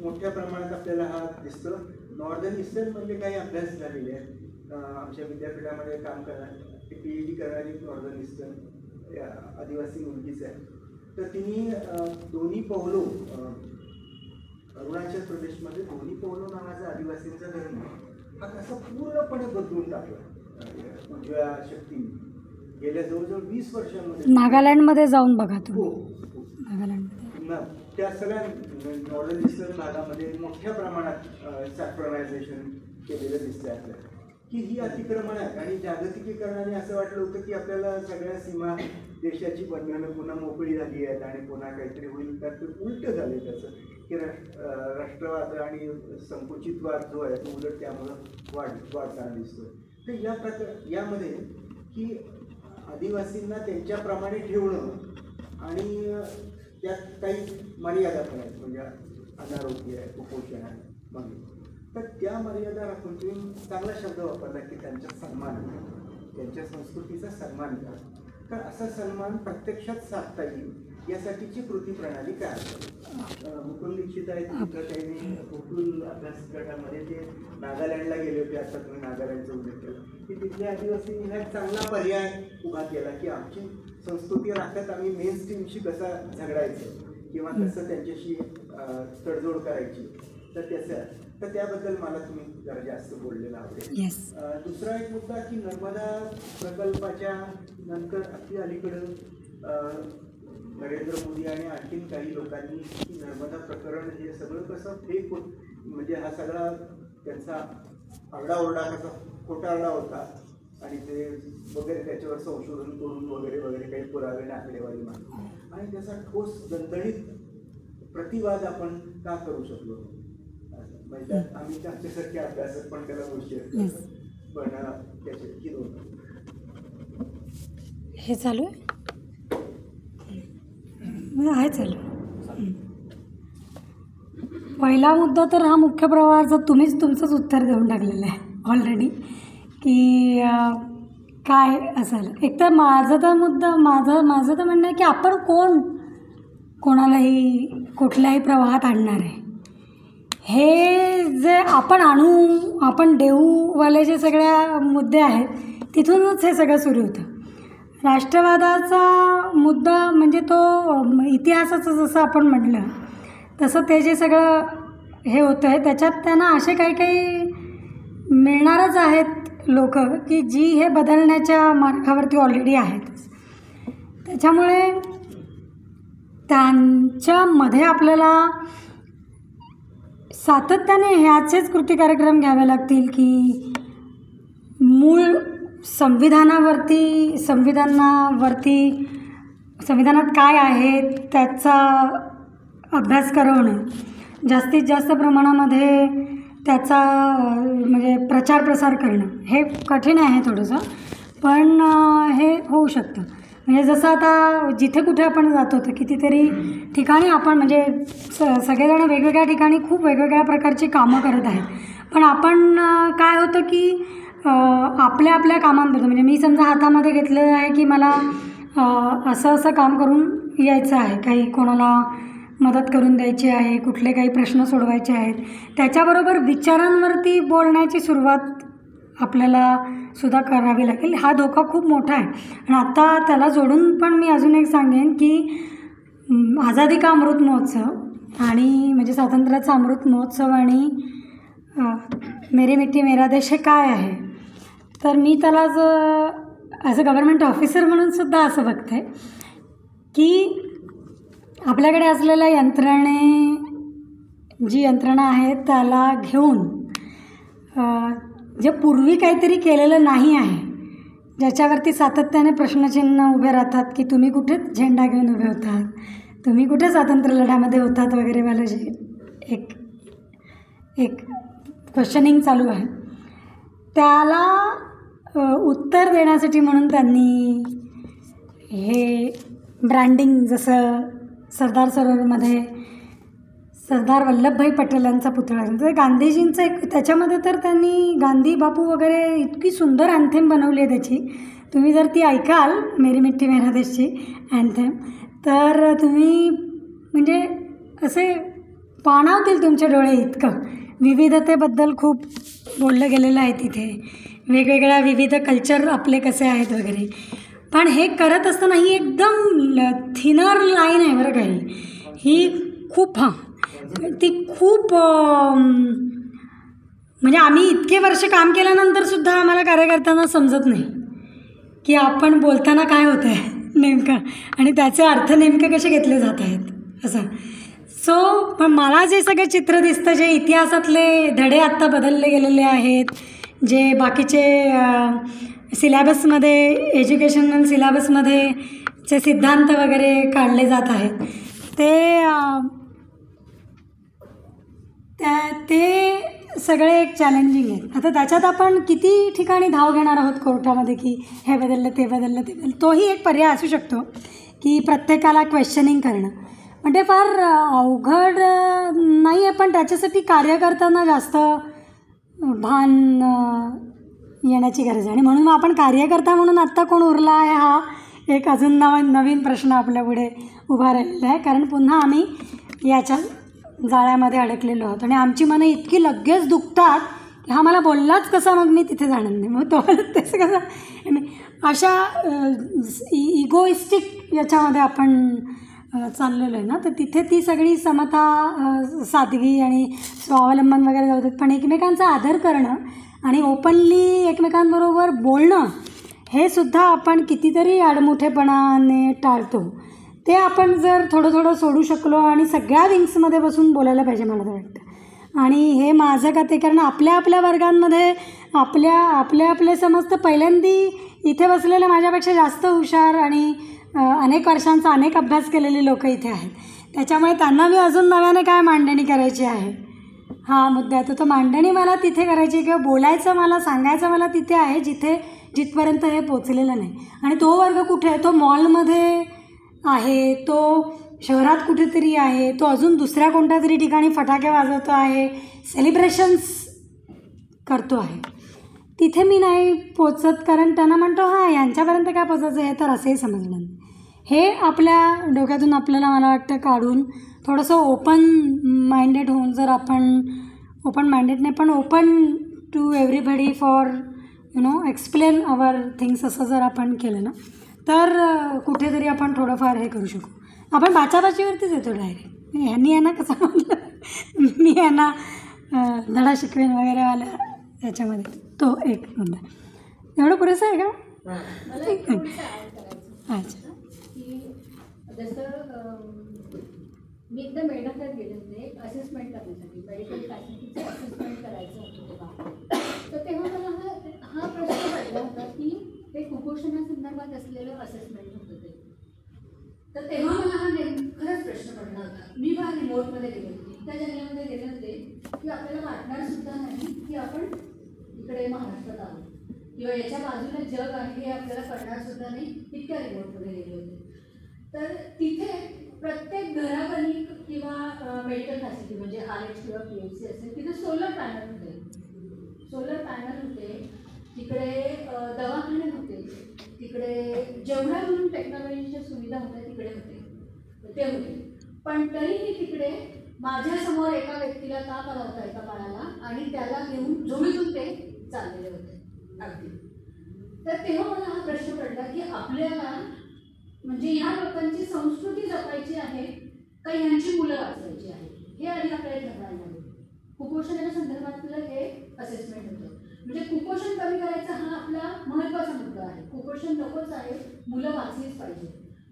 मोठ्या प्रमाणात आपल्याला हा दिसतो. नॉर्दर्न ईस्टर्नमधले काही अभ्यास झालेले आहेत. आमच्या विद्यापीठामध्ये काम करणारी PhD करणारी नॉर्दर्न ईस्टर्न आदिवासी मुलगीच आहे. तर तिने दोन्ही पौलो, अरुणाचल प्रदेशमध्ये दोन्ही पौलो नावाचा आदिवासींचा धर्म हा कसा पूर्णपणे बदलून टाकला उजव्या शक्तीने गेल्या जवळजवळ 20 वर्षांमध्ये. नागालँडमध्ये जाऊन बघा तुम्ही. हो, नागालँडमध्ये त्या सगळ्या नॉर्दर्न ईस्टर्न भागामध्ये मोठ्या प्रमाणात सॅक्रोनायझेशन केलेलं दिसतंय आपल्याला, की ही अतिक्रमण आहे. आणि जागतिकीकरणाने असं वाटलं होतं की आपल्याला सगळ्या सीमा देशाची बंधनं पुन्हा मोकळी झाली आहेत आणि पुन्हा काहीतरी होईल. तर ते उलट झाले त्याचं, की राष्ट्रवाद आणि संकुचितवाद जो आहे तो उलट त्यामुळं वाढताना दिसतोय. तर यामध्ये की आदिवासींना त्यांच्याप्रमाणे ठेवणं आणि त्यात काही मर्यादा पण आहेत, म्हणजे अनारोग्य आहे, कुपोषण आहे म्हणून. तर त्या मर्यादा राखून तुम्ही चांगला शब्द वापरला की त्यांचा सन्मान, त्यांच्या संस्कृतीचा सन्मान करा. तर असा सन्मान प्रत्यक्षात साधता येईल यासाठीची कृती प्रणाली काय आहे. मुकुंद दीक्षित आहेत, तिथं त्यांनी कुटुल अभ्यास गटामध्ये ते नागालँडला गेले होते. आता तुम्ही नागालँडचा उल्लेख केला की तिथल्या आदिवासींनी हा चांगला पर्याय उभा केला की आमची संस्कृती राखत आम्ही मेन स्ट्रीमशी कसा झगडायचं किंवा कसं त्यांच्याशी तडजोड करायची. तर त्याबद्दल मला तुम्ही जरा जास्त बोललेलं आवडेल. दुसरा एक मुद्दा की नर्मदा प्रकल्पाच्या नंतर अगदी अलीकडं नरेंद्र मोदी आणि आणखीन काही लोकांनी की नर्मदा प्रकरण हे सगळं कसं फेक होत, म्हणजे हा सगळा त्यांचा आरडाओरडा कसा खोटारडा होता आणि ते वगैरे त्याच्यावर संशोधन करून वगैरे वगैरे काही पुरावे आणि आकडेवारी मांडली, आणि त्याचा ठोस दणदणीत प्रतिवाद आपण का करू शकलो. म्हणजे आम्ही त्यांच्यासारखे अभ्यासक पण त्याला गोष्टी पण त्याचे ही दोन हे चालू आहे चालू. पहिला मुद्दा तर हा मुख्य प्रवाहाचा तुम्हीच तुमचंच उत्तर देऊन टाकलेलं आहे ऑलरेडी की काय असेल. एक तर माझं तर म्हणणं आहे की आपण कोणालाही कुठल्याही प्रवाहात आणणार आहे. हे जे आपण देऊवाले जे सगळ्या मुद्दे आहेत तिथूनच हे सगळं सुरू होतं. राष्ट्रवादाचा मुद्दा म्हणजे तो इतिहासाचं जसं आपण म्हटलं तसं ते जे सगळं हे होतं आहे त्याच्यात त्यांना असे काही मिळणारच आहेत लोक की जी हे बदलण्याच्या मार्गावरती ऑलरेडी आहेतच. त्याच्यामुळे त्यांच्यामध्ये आपल्याला सातत्याने ह्याचेच कृती कार्यक्रम घ्यावे लागतील की मूळ संविधानात काय आहे त्याचा अभ्यास करवणं, जास्तीत जास्त प्रमाणामध्ये त्याचा म्हणजे प्रचार प्रसार करणं हे कठीण आहे थोडंसं, पण हे होऊ शकतं. म्हणजे जसं आता जिथे कुठे आपण जातो तर कितीतरी ठिकाणी आपण म्हणजे सगळेजण वेगवेगळ्या ठिकाणी खूप वेगवेगळ्या प्रकारची कामं करत आहेत, पण आपण काय होतं की आपल्या कामांबद्दल म्हणजे मी समजा हातामध्ये घेतलेलं आहे की मला असं काम करून यायचं आहे, काही कोणाला मदत करून द्यायची आहे, कुठले काही प्रश्न सोडवायचे आहेत, त्याच्याबरोबर विचारांवरती बोलण्याची सुरुवात आपल्याला सुद्धा करावी लागेल. हा धोका खूप मोठा आहे. आणि आता त्याला जोडून पण मी अजून एक सांगेन की आझादी का अमृत महोत्सव आणि म्हणजे स्वातंत्र्याचा अमृत महोत्सव आणि मेरी मिट्टी मेरा देश हे काय आहे. तर मी त्याला ॲज अ गव्हर्मेंट ऑफिसर म्हणून सुद्धा असं बघते की आपल्याकडे असलेल्या जी यंत्रणा आहे त्याला घेऊन जे पूर्वी काहीतरी केलेलं नाही आहे, ज्याच्यावरती सातत्याने प्रश्नचिन्ह उभे राहतात की तुम्ही कुठे झेंडा घेऊन उभे होतात, तुम्ही कुठे स्वातंत्र्य लढ्यामध्ये होतात वगैरे, मला जे एक क्वेश्चनिंग चालू आहे त्याला उत्तर देण्यासाठी म्हणून त्यांनी हे ब्रँडिंग, जसं सरदार सरोवरमध्ये सरदार वल्लभभाई पटेल यांचा पुतळा, तर गांधीजींचं एक त्याच्यामध्ये तर त्यांनी गांधी बापू वगैरे इतकी सुंदर अँथेम बनवली आहे त्याची. तुम्ही जर ती ऐकाल मेरी मिट्टी मेरा देशची अँथेम, तर तुम्ही म्हणजे असे पाणावतील तुमचे डोळे. इतकं विविधतेबद्दल खूप बोललं गेलेलं आहे तिथे, वेगवेगळ्या विविध कल्चर आपले कसे आहेत वगैरे. पण हे करत असताना ही एकदम थिनर लाईन आहे बरं का. ही खूप ती खूप म्हणजे आम्ही इतके वर्ष काम केल्यानंतरसुद्धा आम्हाला कार्यकर्त्यांना समजत नाही की आपण बोलताना काय होतं आहे नेमकं आणि त्याचे अर्थ नेमके कसे घेतले जात आहेत असं. पण मला जे सगळं चित्र दिसतं, जे इतिहासातले धडे आत्ता बदलले गेलेले आहेत, जे बाकीचे सिलॅबसमध्ये एज्युकेशनल सिलॅबसमध्ये जे सिद्धांत वगैरे काढले जात आहेत ते सगळे एक चॅलेंजिंग आहेत. आता त्याच्यात आपण किती ठिकाणी धाव घेणार आहोत कोर्टामध्ये की हे बदललं ते बदललं. तोही एक पर्याय असू शकतो की प्रत्येकाला क्वेश्चनिंग करणं, पण ते फार अवघड नाही आहे. पण त्याच्यासाठी कार्यकर्त्यांना जास्त भान येण्याची गरज आहे. आणि म्हणून आपण कार्यकर्ता म्हणून आत्ता कोण उरला आहे हा एक अजून नवीन प्रश्न आपल्यापुढे उभा राहिलेला आहे. कारण पुन्हा आम्ही याच्या जाळ्यामध्ये अडकलेलो आहोत आणि आमची मनं इतकी लगेच दुखतात की हा मला बोललाच कसा, मग मी तिथे जाणार नाही, मग तो तेच कसं, अशा इगोइस्टिक याच्यामध्ये आपण चाललेलो आहे ना. तर तिथे ती सगळी समता, सादगी आणि स्वावलंबन वगैरे जाऊ देत, पण एकमेकांचा आदर करणं आणि ओपनली एकमेकांबरोबर बोलणं हे सुद्धा आपण कितीतरी आडमुठेपणाने टाळतो. ते आपण जर थोडं सोडू शकलो आणि सगळ्या विंग्समध्ये बसून बोलायला पाहिजे मला तर वाटतं. आणि हे माझं का ते, कारण आपल्या वर्गांमध्ये आपले समजतं. पहिल्यांदी इथे बसलेले माझ्यापेक्षा जास्त हुशार आणि अनेक वर्षांचा अनेक अभ्यास केलेले लोक इथे आहेत. त्याच्यामुळे त्यांना मी अजून नव्याने काय मांडणी करायची आहे हा मुद्दा आहे. तो मांडणी मला तिथे करायची किंवा बोलायचं मला, सांगायचं मला तिथे आहे जिथपर्यंत हे पोचलेलं नाही. आणि तो वर्ग कुठे आहे? तो मॉलमध्ये आहे, तो शहरात कुठेतरी आहे, तो अजून दुसऱ्या कोणत्या तरी ठिकाणी फटाके वाजवतो आहे, सेलिब्रेशन्स करतो आहे. तिथे मी नाही पोचत, कारण त्यांना म्हणतो हां यांच्यापर्यंत काय पोचायचं आहे, तर असंही समजलं नाही. हे आपल्या डोक्यातून आपल्याला मला वाटतं काढून थोडंसं ओपन माइंडेड होऊन, जर आपण ओपन माइंडेड नाही पण open to everybody for explain our things असं जर आपण केलं ना, तर कुठेतरी आपण थोडंफार हे करू शकू. आपण बाचाबाचीवरतीच येतो डायरेक्ट. ह्यांनी यांना कसं म्हणलं, मी यांना धडा शिकवेन वगैरेवाल्या याच्यामध्ये तो एक मुद्दा. एवढं पुरेसं आहे का? अच्छा, की जसं मी एकदा मेडकात गेले होते असेसमेंट करण्यासाठी, मेडिकल फॅसिलिटीचं असेसमेंट करायचं होतं तेव्हा. तर तेव्हा मला हा प्रश्न पडला होता की ते कुपोषणासंदर्भात असलेलं असेसमेंट होतं ते. तर तेव्हा मला हा खरंच प्रश्न पडला होता. मी बा रिमोटमध्ये गेले होते, त्या जंगलामध्ये गेले होते की आपल्याला वाटणार सुद्धा नाही की आपण इकडे महाराष्ट्रात आहोत किंवा याच्या बाजूला जग आहे हे आपल्याला कळणार सुद्धा नाही, इतक्या रिमोटमध्ये गेले होते. तर तिथे प्रत्येक घरावरील किंवा मेडिकल फॅसिलिटी म्हणजे RH किंवा PHC असेल, तिथे सोलर पॅनल होते, तिकडे दवाखाने होते, तिकडे जेवढ्या म्हणून टेक्नॉलॉजीच्या सुविधा होत्या तिकडे होते. पण तरीही तिकडे माझ्यासमोर एका व्यक्तीला ताप आला होता एका बाळाला, आणि त्याला घेऊन झोळीतून ते चाललेले होते अगदी. तर तेव्हा मला हा प्रश्न पडला की आपल्याला म्हणजे ह्या लोकांची संस्कृती जपायची आहे का ह्यांची मुलं वाचवायची आहे, हे आधी आपल्याला ठरवायला लागेल. कुपोषणाच्या संदर्भातलं हे असेसमेंट होतं. म्हणजे कुपोषण कमी करायचा हा आपला महत्त्वाचा मुद्दा आहे. कुपोषण नकोच आहे, मुलं वाचलीच पाहिजे.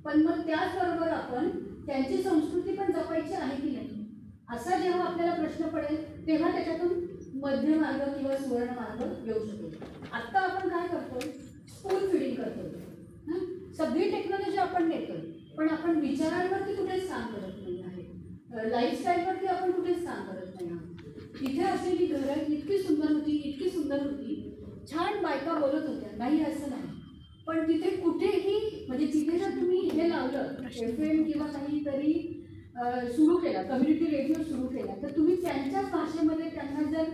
पण मग त्याचबरोबर आपण त्यांची संस्कृती पण जपायची आहे की नाही, असा जेव्हा आपल्याला प्रश्न पडेल तेव्हा त्याच्यातून मध्य मार्ग किंवा सुवर्ण मार्ग येऊ शकेल. आत्ता आपण काय करतो, स्कूल फिडिंग करतो. सगळी टेक्नॉलॉजी आपण देतो, पण आपण विचारांवरती कुठेच काम करत नाही आहे, लाईफस्टाईलवरती आपण कुठेच काम करत नाही आहोत. तिथे असलेली घरं इतकी सुंदर होती, छान बायका बोलत होत्या, नाही असं नाही, पण तिथे कुठेही म्हणजे तिथे जर तुम्ही हे लावलं FM किंवा काहीतरी सुरू केला, कम्युनिटी रेडिओ सुरू केला, तर तुम्ही त्यांच्याच भाषेमध्ये त्यांना जर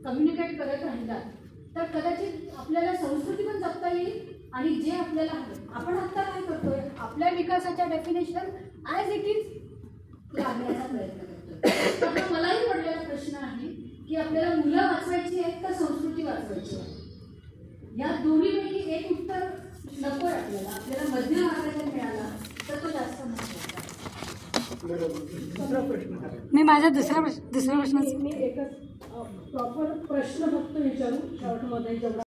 कम्युनिकेट करत राहिलात तर कदाचित आपल्याला संस्कृती पण जपता येईल आणि जे आपल्याला हवं. आपण आत्ता काय करतोय, आपल्या विकासाच्या डेफिनेशन ॲज इट इज लागण्याचा प्रयत्न करतोय. आता मलाही पडलेला प्रश्न आहे की आपल्याला मुलं वाचवायची आहेत का संस्कृती वाचवायची आहे, या दोन्हीपैकी एक उत्तर नको आहे आपल्याला. आपल्याला मध्य मार्ग जर मिळाला तर तो जास्त महत्त्वाचा आहे. मी माझ्या दुसऱ्या प्रश्नाचं मी एकच प्रॉपर प्रश्न फक्त विचारू शॉर्टमध्ये जेवढा